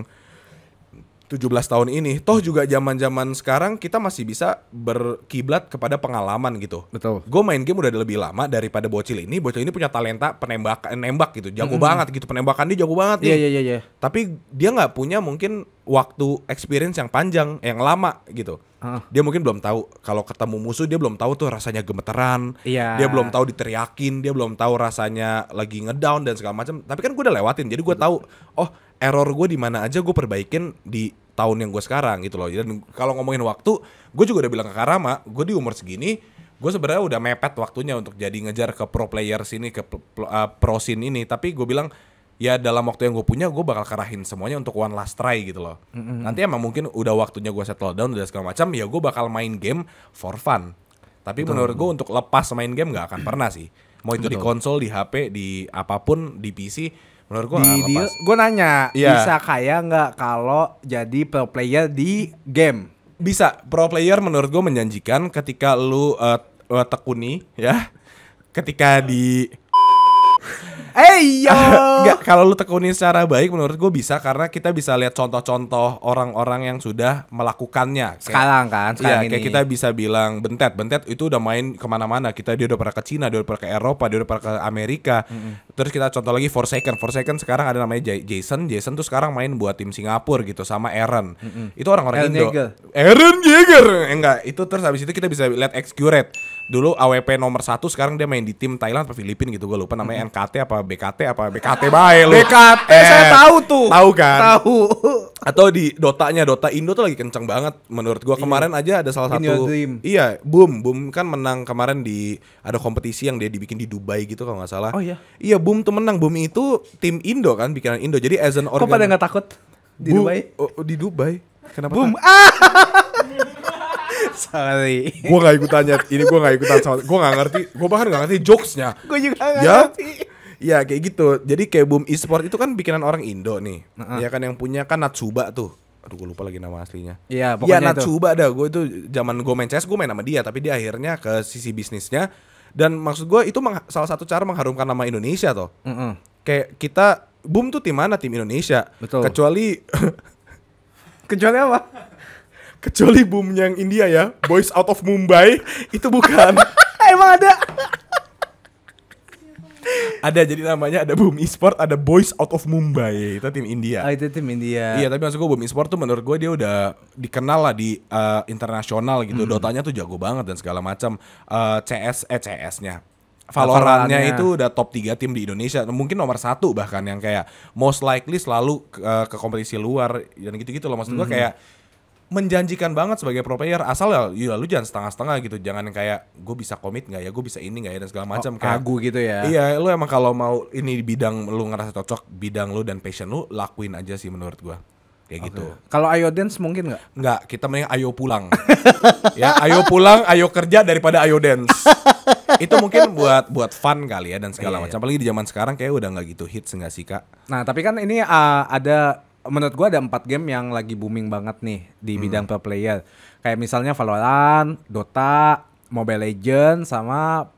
17 tahun ini. Toh juga zaman-zaman sekarang kita masih bisa berkiblat kepada pengalaman gitu. Betul. Gue main game udah lebih lama daripada bocil ini. Bocil ini punya talenta nembak gitu, jago banget gitu, penembakan dia jago banget nih. Iya. Tapi dia nggak punya mungkin waktu experience yang panjang, yang lama gitu. Dia mungkin belum tahu kalau ketemu musuh, dia belum tahu tuh rasanya gemeteran. Iya. Dia belum tahu diteriakin, dia belum tahu rasanya lagi ngedown dan segala macam. Tapi kan gue udah lewatin, jadi gue tahu, oh error gue di mana aja gue perbaikin di tahun yang gue sekarang gitu loh. Dan kalau ngomongin waktu, gue juga udah bilang ke Karama, gue di umur segini, gue sebenarnya udah mepet waktunya untuk jadi ngejar ke pro player sini, ke pro scene ini. Tapi gue bilang, ya dalam waktu yang gue punya, gue bakal karahin semuanya untuk one last try gitu loh. Nanti emang mungkin udah waktunya gue settle down udah segala macam, ya gue bakal main game for fun. Tapi menurut gue untuk lepas main game gak akan pernah sih. Mau itu di konsol, di HP, di apapun, di PC, menurut gue gak lepas. Gue nanya, Iya. bisa kaya nggak kalau jadi pro player di game? Bisa, pro player menurut gue menjanjikan ketika lu tekuni ya. Ketika di Yo. Enggak, kalau lu tekunin secara baik menurut gue bisa, karena kita bisa lihat contoh-contoh orang-orang yang sudah melakukannya. Sekarang Iya, ini. kayak kita bisa bilang Bentet itu udah main kemana-mana. Dia udah pernah ke Cina, dia udah pernah ke Eropa, dia udah pernah ke Amerika. Terus kita contoh lagi Forsaken sekarang ada namanya Jason tuh sekarang main buat tim Singapura gitu, sama Aaron. Itu orang-orang Aaron Indo. Yeager. Aaron Yeager. Enggak, itu terus habis itu kita bisa lihat Xcurate. Dulu AWP nomor 1, sekarang dia main di tim Thailand atau Filipina gitu, gue lupa namanya. NKT apa BKT bae lu. BKT saya tahu tuh. Tahu kan? Tahu. Atau di Dota Indo tuh lagi kenceng banget menurut gua. Kemarin aja ada salah In Your satu. Dream. Iya, Boom kan menang kemarin di ada kompetisi yang dia dibikin di Dubai gitu kalau nggak salah. Oh iya. Iya, Boom tuh menang. Boom itu tim Indo kan, bikinan Indo. Jadi as an Kok pada nggak takut di Dubai? Oh, di Dubai. Kenapa? Boom. Sorry. Gua nggak ikutannya. Ini gua nggak ikutan sama. Gua nggak ngerti. Gua bahkan nggak ngerti jokesnya. Gue juga nggak Ya. ngerti. Iya kayak gitu. Jadi kayak Boom Esport itu kan bikinan orang Indo nih. Ya kan, yang punya kan Natsuba tuh. Aduh gue lupa lagi nama aslinya. Iya pokoknya itu. Natsuba dah. Gue itu zaman gue main CS gue main sama dia, tapi dia akhirnya ke sisi bisnisnya. Dan maksud gue itu salah satu cara mengharumkan nama Indonesia toh. Kayak kita Boom tuh tim mana? Tim Indonesia. Betul. Kecuali apa? kecuali Boom yang India ya, Boys Out of Mumbai itu bukan. Emang ada? Ada, jadi namanya ada Boom Esport, ada Boys Out of Mumbai, itu tim India. Itu tim India. Iya, tapi maksud gue Boom Esport tuh menurut gue dia udah dikenal lah di internasional gitu. Dotanya tuh jago banget dan segala macam. CS-nya Valorantnya itu udah top 3 tim di Indonesia, mungkin nomor 1 bahkan, yang kayak most likely selalu ke kompetisi luar dan gitu-gitu loh. Maksud gue kayak menjanjikan banget sebagai pro player, asal ya lu jangan setengah-setengah gitu, jangan yang kayak gue bisa komit nggak ya, gue bisa ini nggak ya dan segala macam kayak Ragu gitu ya. Iya, lu emang kalau mau ini di bidang lu ngerasa cocok, bidang lu dan passion lu, lakuin aja sih menurut gue. Kayak gitu. Kalau Ayo Dance mungkin nggak? Nggak, kita mending ayo pulang. Ya, ayo pulang, ayo kerja daripada ayo dance. Itu mungkin buat fun kali ya dan segala macam. Apalagi di zaman sekarang kayak udah nggak gitu hits nggak sih Kak? Nah, tapi kan ini ada menurut gua ada 4 game yang lagi booming banget nih di bidang pro player. Kayak misalnya Valorant, Dota, Mobile Legends sama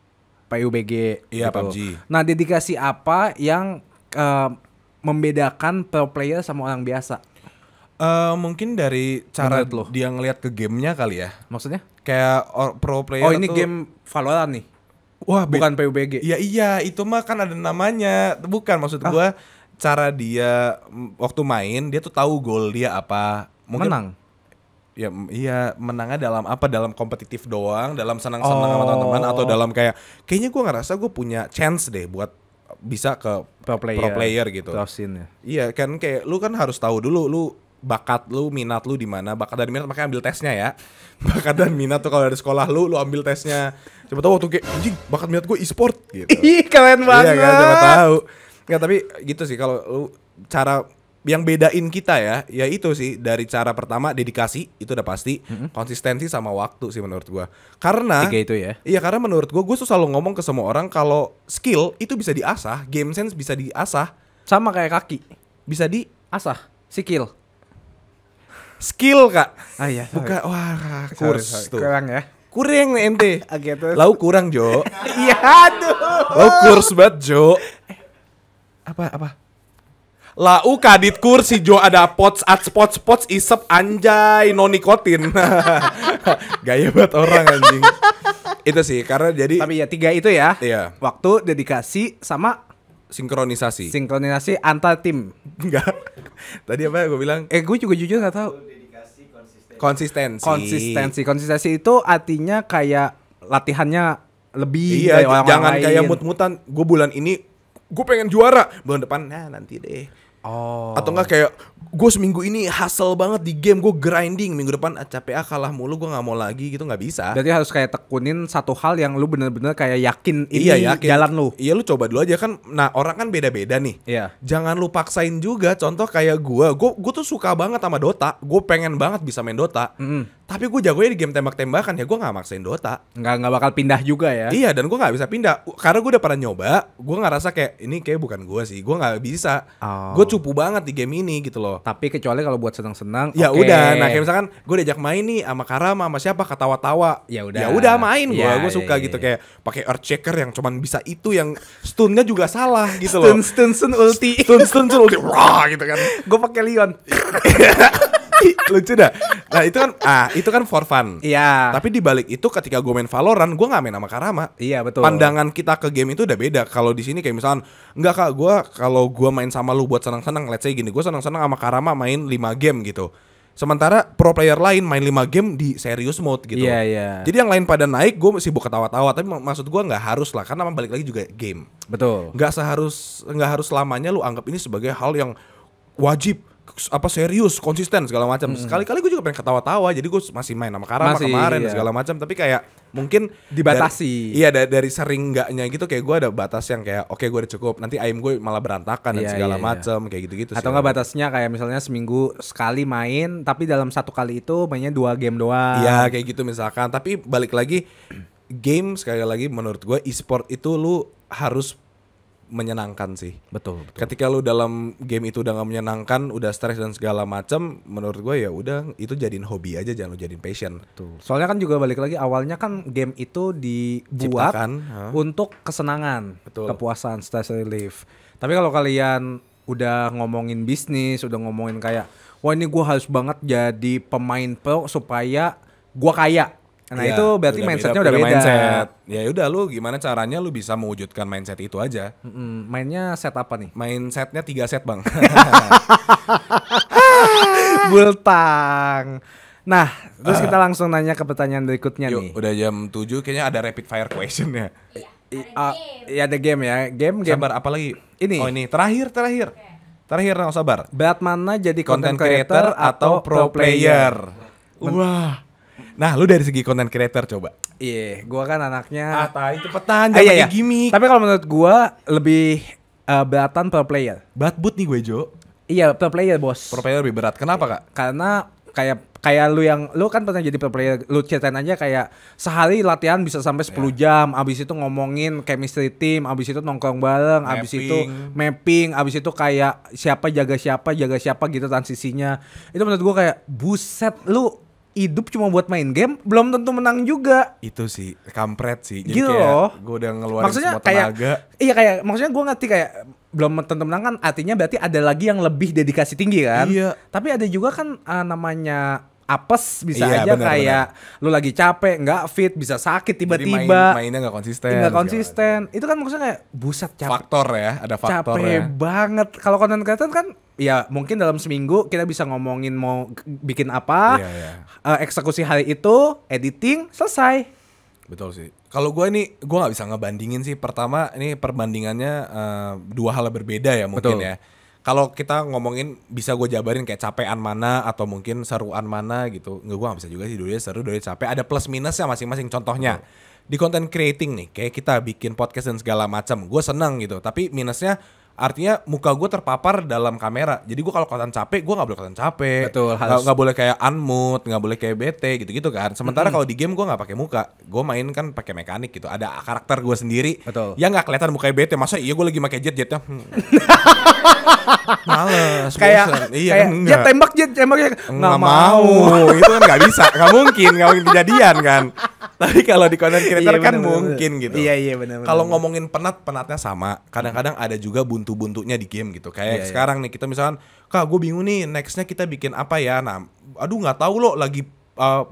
PUBG Iya, gitu. PUBG. Nah, dedikasi apa yang membedakan pro player sama orang biasa? Mungkin dari cara Menurut lo? dia ngelihat ke gamenya kali ya. Maksudnya? Kayak pro player Oh, ini tuh, game Valorant nih. wah Bukan PUBG. Ya iya, itu mah kan ada namanya. Bukan, maksud gua cara dia waktu main dia tuh tahu goal dia apa. Mungkin Menang. Ya iya, menangnya dalam apa? Dalam kompetitif doang, dalam senang-senang sama teman-teman, atau dalam kayaknya gua ngerasa gue punya chance deh buat bisa ke Pro player gitu. Pro scene ya. Iya kan, kayak lu kan harus tahu dulu lu bakat lu, minat lu di mana. Bakat dan minat makanya ambil tesnya ya. Bakat dan minat tuh kalau dari sekolah lu ambil tesnya. Coba tahu waktu kayak anjing, bakat minat gue e-sport gitu. Ih, keren banget. Iya kan, coba tahu. Nggak, tapi gitu sih kalau lu cara yang bedain kita ya itu sih dari cara pertama dedikasi itu udah pasti, konsistensi sama waktu sih menurut gua. Karena 3 itu ya. Iya, karena menurut gua tuh selalu ngomong ke semua orang kalau skill itu bisa diasah, game sense bisa diasah, Sama kayak kaki. bisa di Asah, skill. skill Kak. Ah iya, Bukan, wah kurs tuh. Kurang ya. Kurang nih ente. Gitu. Lau kurang Jo. Iya, aduh. Lau kurs banget Jo. Apa? Lau kadit kursi Jo, ada pots isep anjay no nikotin. Gaya banget orang anjing. Itu sih karena jadi Tapi ya 3 itu ya. Iya. Waktu, dedikasi, sama sinkronisasi. sinkronisasi antar tim. Enggak. Tadi apa gue bilang? Gue juga jujur nggak tahu. Konsistensi. Konsistensi itu artinya kayak latihannya lebih Iya, dari orang-orang jangan lain. kayak mut-mutan. Gue bulan ini gue pengen juara, bulan depan nanti deh. Oh. Atau enggak kayak gue seminggu ini hustle banget di game, gue grinding, minggu depan CPA kalah mulu, gue nggak mau lagi gitu, nggak bisa. Berarti harus kayak tekunin satu hal yang lu bener-bener kayak yakin ini Iya, yakin. jalan lu. Iya, lu coba dulu aja kan. Nah, orang kan beda-beda nih. Iya. Jangan lu paksain juga. Contoh kayak gue tuh suka banget sama Dota. Gue pengen banget bisa main Dota. Tapi gue jagonya di game tembak-tembakan, ya gue nggak maksain Dota. Nggak bakal pindah juga ya. Iya, dan gue nggak bisa pindah karena gue udah pernah nyoba. Gue ngerasa kayak ini kayak bukan gue sih. Gue nggak bisa. Oh. Gue cupu banget di game ini gitu loh. Tapi kecuali kalau buat senang-senang. Ya oke. udah, nah kayak misalkan gue diajak main nih sama Karama sama siapa, ketawa-tawa. Ya udah. Ya udah main gue. Ya, Gue suka ya, gitu ya. kayak pakai Earthshaker yang cuman bisa itu, yang stunnya juga salah gitu loh. Stun ulti. Stun ulti. Wah gitu kan. Gue pakai Leon. Lucu dah. Nah, itu kan for fun. Iya. Tapi di balik itu ketika gue main Valorant, gue nggak main sama Karama. Iya, betul. Pandangan kita ke game itu udah beda. Kalau di sini kayak misalkan, enggak Kak, kalau gue main sama lu buat senang-senang, let's say gini, gue senang-senang sama Karama main 5 game gitu. Sementara pro player lain main 5 game di serious mode gitu. Iya, iya. Jadi yang lain pada naik, gue sibuk ketawa-tawa. Tapi maksud gue nggak harus lah, karena balik lagi juga game. Betul. Nggak harus selamanya lu anggap ini sebagai hal yang wajib, apa serius, konsisten segala macam. Sekali-kali gue juga pengen ketawa-tawa, jadi gue masih main sama Karama kemarin iya. segala macam. Tapi kayak mungkin Dibatasi. dari sering enggaknya gitu, kayak gue ada batas yang kayak oke, gue udah cukup. Nanti aim gue malah berantakan dan Iya, segala iya, macam kayak gitu-gitu. Atau nggak batasnya kayak misalnya seminggu sekali main, tapi dalam satu kali itu mainnya 2 game doang. Iya kayak gitu misalkan. Tapi balik lagi, game sekali lagi menurut gue e-sport itu lu harus menyenangkan sih. Betul. Ketika lu dalam game itu udah gak menyenangkan, udah stres dan segala macam, menurut gue ya udah itu jadiin hobi aja, jangan lu jadiin passion. Betul. Soalnya kan juga balik lagi awalnya kan game itu dibuat Ciptakan, untuk kesenangan, Betul. kepuasan, stress relief. Tapi kalau kalian udah ngomongin bisnis, udah ngomongin kayak wah ini gue harus banget jadi pemain pro supaya gue kaya. Nah Iya, itu berarti mindsetnya udah beda. Mindset. Ya udah, lu gimana caranya lu bisa mewujudkan mindset itu aja. Mainnya set apa nih? Mindsetnya 3 set bang. Bultang. Nah, terus kita langsung nanya ke pertanyaan berikutnya nih. Yuk, udah jam 7 kayaknya ada rapid fire question ya. Iya ada game ya. Game. Sabar, apa lagi? Ini. Oh ini, terakhir. Terakhir, no, sabar. Berat mana jadi Content content creator creator atau pro player? Wah. Nah, lu dari segi content creator coba. Iya, gua kan anaknya. Tai cepetan jangan pakai gimmick. Tapi kalau menurut gua lebih beratan pro player. Berat but nih gue, Jo. Iya, pro player, Bos. Pro player lebih berat. Kenapa, Kak? Karena kayak lu kan pernah jadi pro player, lu ceritain aja kayak sehari latihan bisa sampai 10 jam, abis itu ngomongin chemistry team, abis itu nongkrong bareng, abis itu mapping, abis itu kayak siapa jaga siapa gitu transisinya. Itu menurut gua kayak buset, lu hidup cuma buat main game, belum tentu menang juga. Itu sih kampret sih. Jadi gitu kayak loh. Gue udah ngeluarin maksudnya semua tenaga. Iya kayak maksudnya gue ngerti kayak belum tentu menang kan, artinya berarti ada lagi yang lebih dedikasi tinggi kan. Iya. Tapi ada juga kan namanya apes bisa Iya, aja bener, kayak lu lagi capek, nggak fit, bisa sakit tiba-tiba. Mainnya nggak konsisten. Nggak konsisten. Itu kan maksudnya kayak buset capek. Faktor ya, ada faktor capek ya. banget. Kalau content creator kan ya mungkin dalam seminggu kita bisa ngomongin mau bikin apa, eksekusi hari itu, editing, selesai. Betul sih. Kalau gue nggak bisa ngebandingin sih. Pertama ini perbandingannya dua hal berbeda ya mungkin. Betul. Ya. Kalau kita ngomongin bisa gue jabarin kayak capean mana atau mungkin seruan mana gitu. Gue gak bisa juga sih, dua-duanya seru, dua-duanya capek. Ada plus minusnya masing-masing. Contohnya di content creating nih, kayak kita bikin podcast dan segala macam, gue seneng gitu. Tapi minusnya artinya muka gue terpapar dalam kamera. Jadi gue kalau kelihatan capek, gue gak boleh kelihatan capek. Betul. Gak boleh kayak unmood, gak boleh kayak bete gitu-gitu kan. Sementara kalau di game gue gak pakai muka, gue main kan pakai mekanik gitu. Ada karakter gue sendiri. Betul. Yang gak kelihatan mukanya bete. Masa iya gue lagi pakai jetnya. Males, kayak iya, jet tembak nggak mau. Itu kan nggak bisa, nggak mungkin kejadian kan. Tapi kalau di content creator kan mungkin gitu. Iya benar. Kalau ngomongin penatnya sama. Kadang-kadang ada juga buntu-buntunya di game gitu. Kayak sekarang nih kita misalkan, Kak gue bingung nih nextnya kita bikin apa ya. Nah, aduh nggak tahu loh lagi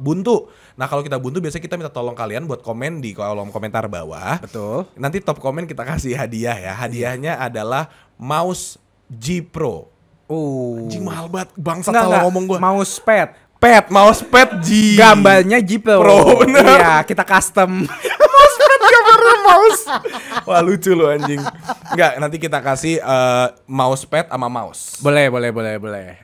buntu. Nah kalau kita buntu biasanya kita minta tolong kalian buat komen di kolom komentar bawah. Betul. Nanti top komen kita kasih hadiah ya. Hadiahnya adalah mouse G Pro. Anjing mahal banget. Bangsat salah ngomong gue. Mouse pad Mousepad G. Gambarnya G Pro. Bener. Iya, kita custom. Mousepad gambarnya mouse. Wah lucu lu anjing. Enggak, nanti kita kasih mousepad sama mouse. Boleh.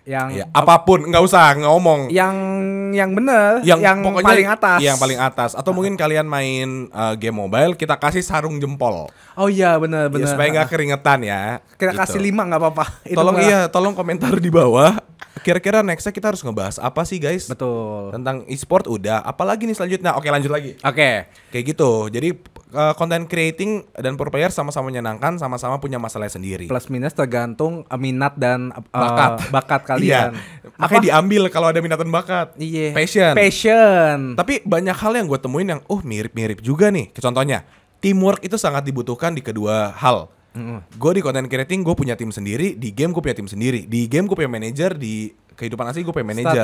Yang apapun, enggak usah ngomong. Yang bener, yang pokoknya paling atas. Yang paling atas. Atau mungkin kalian main game mobile, kita kasih sarung jempol. Oh iya, bener. Ya, supaya enggak keringetan ya. Kita kasih 5 enggak apa-apa. Tolong komentar di bawah. Kira-kira nextnya kita harus ngebahas apa sih guys? Betul. Tentang e-sport udah. Apalagi nih selanjutnya? Oke lanjut lagi. Oke. Kayak gitu. Jadi content creating dan pro player sama-sama menyenangkan, sama-sama punya masalah sendiri. Plus minus tergantung minat dan bakat Iya. kalian. Makanya diambil kalau ada minat dan bakat. Iya. Passion. Tapi banyak hal yang gue temuin yang mirip-mirip juga nih. Contohnya, teamwork itu sangat dibutuhkan di kedua hal. Gue di content creating gue punya tim sendiri, di game gue punya tim sendiri, di game gue punya manajer, di kehidupan asli gue punya manajer.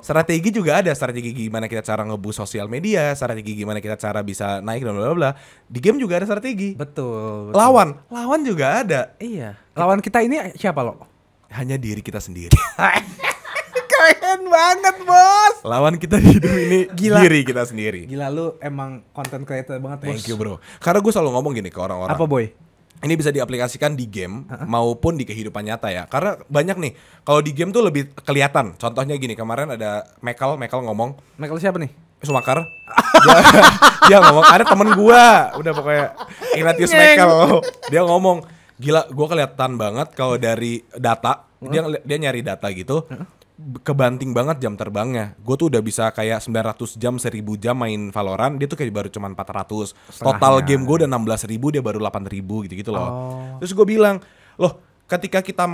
Strategi juga ada, strategi gimana kita cara nge-boost sosial media, strategi gimana kita cara bisa naik dan bla bla. Di game juga ada strategi. Betul. Lawan juga ada. Iya. Lawan kita ini siapa lo? Hanya diri kita sendiri. Keren banget bos. Lawan kita di hidup ini diri kita sendiri. Gila lu emang content creator banget bos. Thank you bro. Karena gue selalu ngomong gini ke orang-orang. Apa boy? Ini bisa diaplikasikan di game maupun di kehidupan nyata ya. Karena banyak nih, kalau di game tuh lebih kelihatan. Contohnya gini, kemarin ada Michael ngomong. Michael siapa nih? Sumakar. dia ngomong, ada temen gua. Udah pokoknya Ignatius Michael. Dia ngomong, gila gua kelihatan banget kalau dari data. Dia nyari data gitu. Kebanting banget jam terbangnya. Gue tuh udah bisa kayak 900 jam, 1000 jam main Valorant. Dia tuh kayak baru cuma 400. Total game gue udah 16.000, dia baru 8.000 gitu-gitu loh. Terus gue bilang, loh ketika kita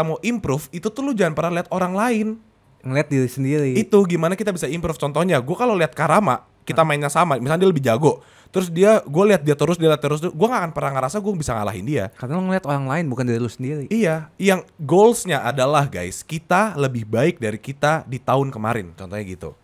mau improve, itu tuh lu jangan pernah lihat orang lain, ngeliat diri sendiri. Itu gimana kita bisa improve. Contohnya, gue kalau lihat Karama, kita mainnya sama, misalnya dia lebih jago, terus gue lihat dia terus, gue gak akan pernah ngerasa gue bisa ngalahin dia. Karena lo ngeliat orang lain bukan diri lu sendiri. Iya, yang goalsnya adalah guys, kita lebih baik dari kita di tahun kemarin, contohnya gitu.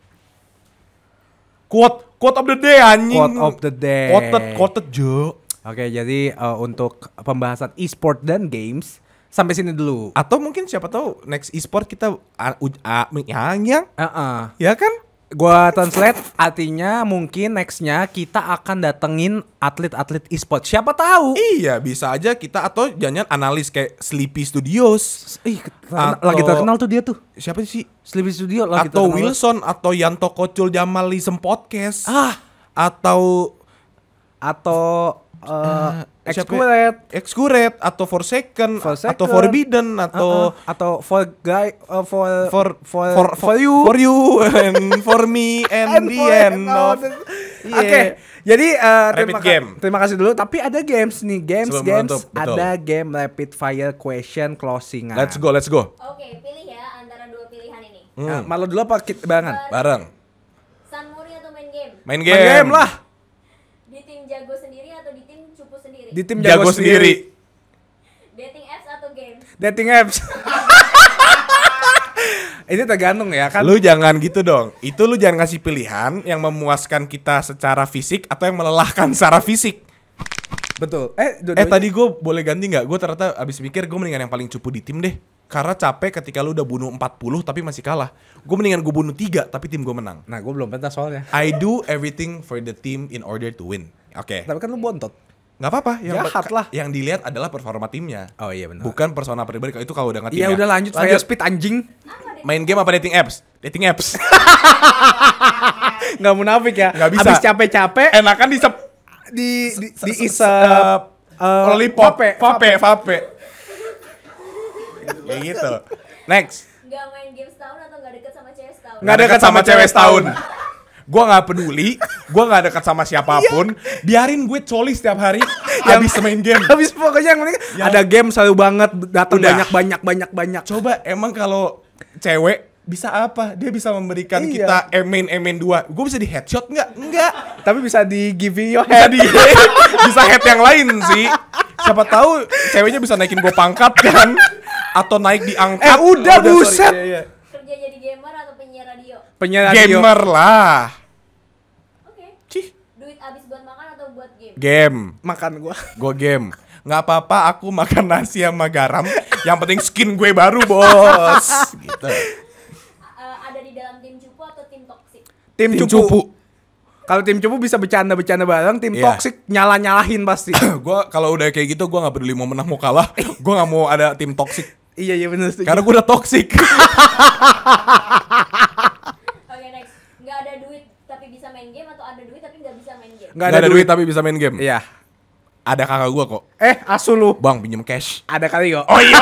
Quote of the day anjing. Quote of the day. Quoted Jo. Oke, jadi untuk pembahasan e-sport dan games sampai sini dulu. Atau mungkin siapa tahu next e-sport kita ya kan? Gua translate artinya mungkin nextnya kita akan datengin atlet-atlet e-sport. Siapa tahu? Iya, bisa aja kita atau jangan analis kayak Sleepy Studios. Ih, Atau- lagi terkenal tuh dia tuh. Siapa sih? Sleepy Studio lagi Atau terkenal. Wilson atau Yanto Kocul Jamalism Podcast. Ah, Atau atau siapa? Exquisite. Exquisite atau Forsaken Forsaken. atau Forbidden atau atau for for you. for you and for me and the end of Oke, jadi Rapid game. terima kasih dulu. Tapi ada games nih, Sebelum menutup, betul. ada game rapid fire question closingan. Let's go. Oke, pilih ya antara dua pilihan ini. Malu dulu apa barengan? Bareng. Sunmori atau main game? Main Main game lah. Di tim jago sendiri atau di tim cupu sendiri? Di tim Jago sendiri. Dating apps atau game? Dating apps. Ini tergantung ya kan. Lu jangan gitu dong. Itu lu jangan ngasih pilihan yang memuaskan kita secara fisik atau yang melelahkan secara fisik. Betul. Tadi gue boleh ganti nggak? Gue ternyata abis mikir gue mendingan yang paling cupu di tim deh. Karena capek ketika lu udah bunuh 40 tapi masih kalah. Gue mendingan gue bunuh 3 tapi tim gue menang. Nah, gue belum pentas soalnya. I do everything for the team in order to win. Oke. Tapi kan lu bontot. Nggak apa-apa. Jahat lah. Yang dilihat adalah performa timnya. Oh iya benar. Bukan persona pribadi. Kalau itu kalau udah ngerti. Iya udah lanjut fire speed anjing. Main game apa dating apps? Dating apps. Nggak munafik ya. Nggak bisa. Habis capek-capek Enakan di isep lollipop. Vape. Kayak gitu. Next. Nggak main game setahun atau nggak deket sama cewek setahun? Nggak deket sama cewek setahun. Gue nggak peduli, gue nggak dekat sama siapapun. Biarin gue coli setiap hari. Habis main game. Habis pokoknya yang penting ada game seru banget, datang Udah. banyak. Coba emang kalau cewek bisa apa? Dia bisa memberikan Iya. kita emen 2. Gue bisa di headshot nggak? Enggak. Tapi bisa di give you your Bisa head. bisa head yang lain sih. Siapa tahu ceweknya bisa naikin gue pangkat kan? Atau naik diangkat. Udah, sorry. buset. Iya. Kerja jadi gamer atau penyiar radio? Penyiar radio. Gamer lah. Oke. Cih. Duit abis buat makan atau buat game? Game. Makan gua. Gue game. Nggak apa-apa aku makan nasi sama garam. Yang penting skin gue baru bos. Gitu. Ada di dalam tim cupu atau tim toksik? Tim cupu. Kalau tim cupu bisa bercanda bareng, tim Iya. toksik nyalahin pasti. Gue kalau udah kayak gitu gue nggak peduli mau menang mau kalah. Gue nggak mau ada tim toksik. Iya benar sih. Karena gue udah toksik. Oke, next. Nggak ada duit tapi bisa main game atau ada duit tapi nggak bisa main game? Nggak Nggak ada duit tapi bisa main game. Iya. Ada kakak gue kok. Asu lu. Bang pinjem cash. Ada kali kok. Oh iya.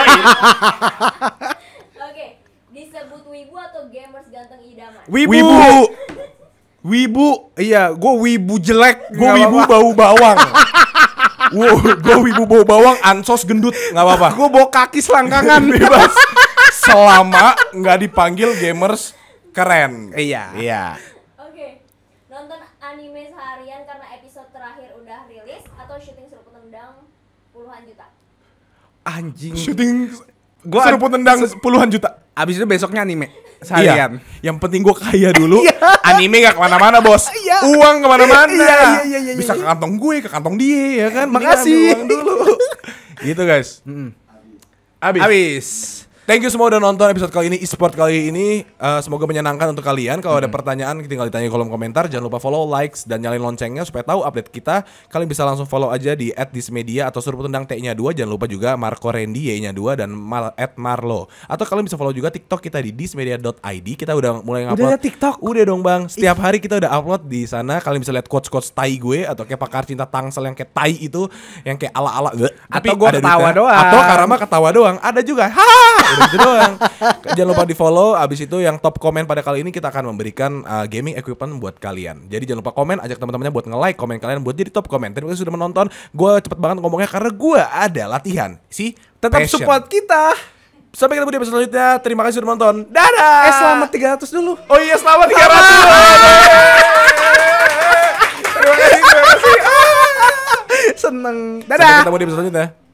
Oke. Disebut wibu atau gamers ganteng idaman? Wibu. Iya, gua wibu jelek. Gue wibu bau bawang. Gue wibu bau bawang, ansos gendut, nggak apa-apa. Gua bawa kaki selangkangan. Bebas. Selama nggak dipanggil gamers keren. Iya. Iya. Oke. Nonton anime seharian karena episode terakhir udah rilis atau syuting seruput tendang puluhan juta? Anjing. Syuting Gua seruput tendang puluhan juta. Abis itu besoknya anime seharian. Iya. Yang penting gue kaya dulu. Iya. Anime gak kemana-mana bos. Iya. Uang kemana-mana. Iya. Bisa ke kantong gue, ke kantong dia ya kan. Makasih. Mending ambil uang dulu. Gitu guys. Abis. Thank you semua udah nonton episode kali ini, e-sport kali ini. Semoga menyenangkan untuk kalian. Kalau ada pertanyaan tinggal ditanya di kolom komentar. Jangan lupa follow, likes, dan nyalain loncengnya supaya tahu update kita. Kalian bisa langsung follow aja di @dismedia atau Seruput Tendang T-nya 2. Jangan lupa juga Marco Randy Y-nya 2 dan @marlo. Atau kalian bisa follow juga TikTok kita di dismedia.id. Kita udah mulai ngupload. Udah ada TikTok? Udah dong bang. Setiap hari kita udah upload di sana. Kalian bisa lihat quotes-quotes tai gue atau kayak pakar cinta tangsel yang kayak tai itu, yang kayak ala-ala. Atau gua ada ketawa duitnya. doang. Atau Karama ketawa doang. Ada juga. Udah gitu doang. Jangan lupa di follow. Abis itu yang top komen pada kali ini kita akan memberikan gaming equipment buat kalian. Jadi jangan lupa komen, ajak teman-temannya buat nge-like komen kalian buat jadi top komen. Terima kasih sudah menonton. Gue cepet banget ngomongnya karena gue ada latihan. Tetap Passion. support kita. Sampai ketemu di episode selanjutnya. Terima kasih sudah menonton. Dadah. Selamat 300 dulu. Oh iya selamat 300. Terima kasih. Seneng. Sampai Dadah. ketemu di episode selanjutnya.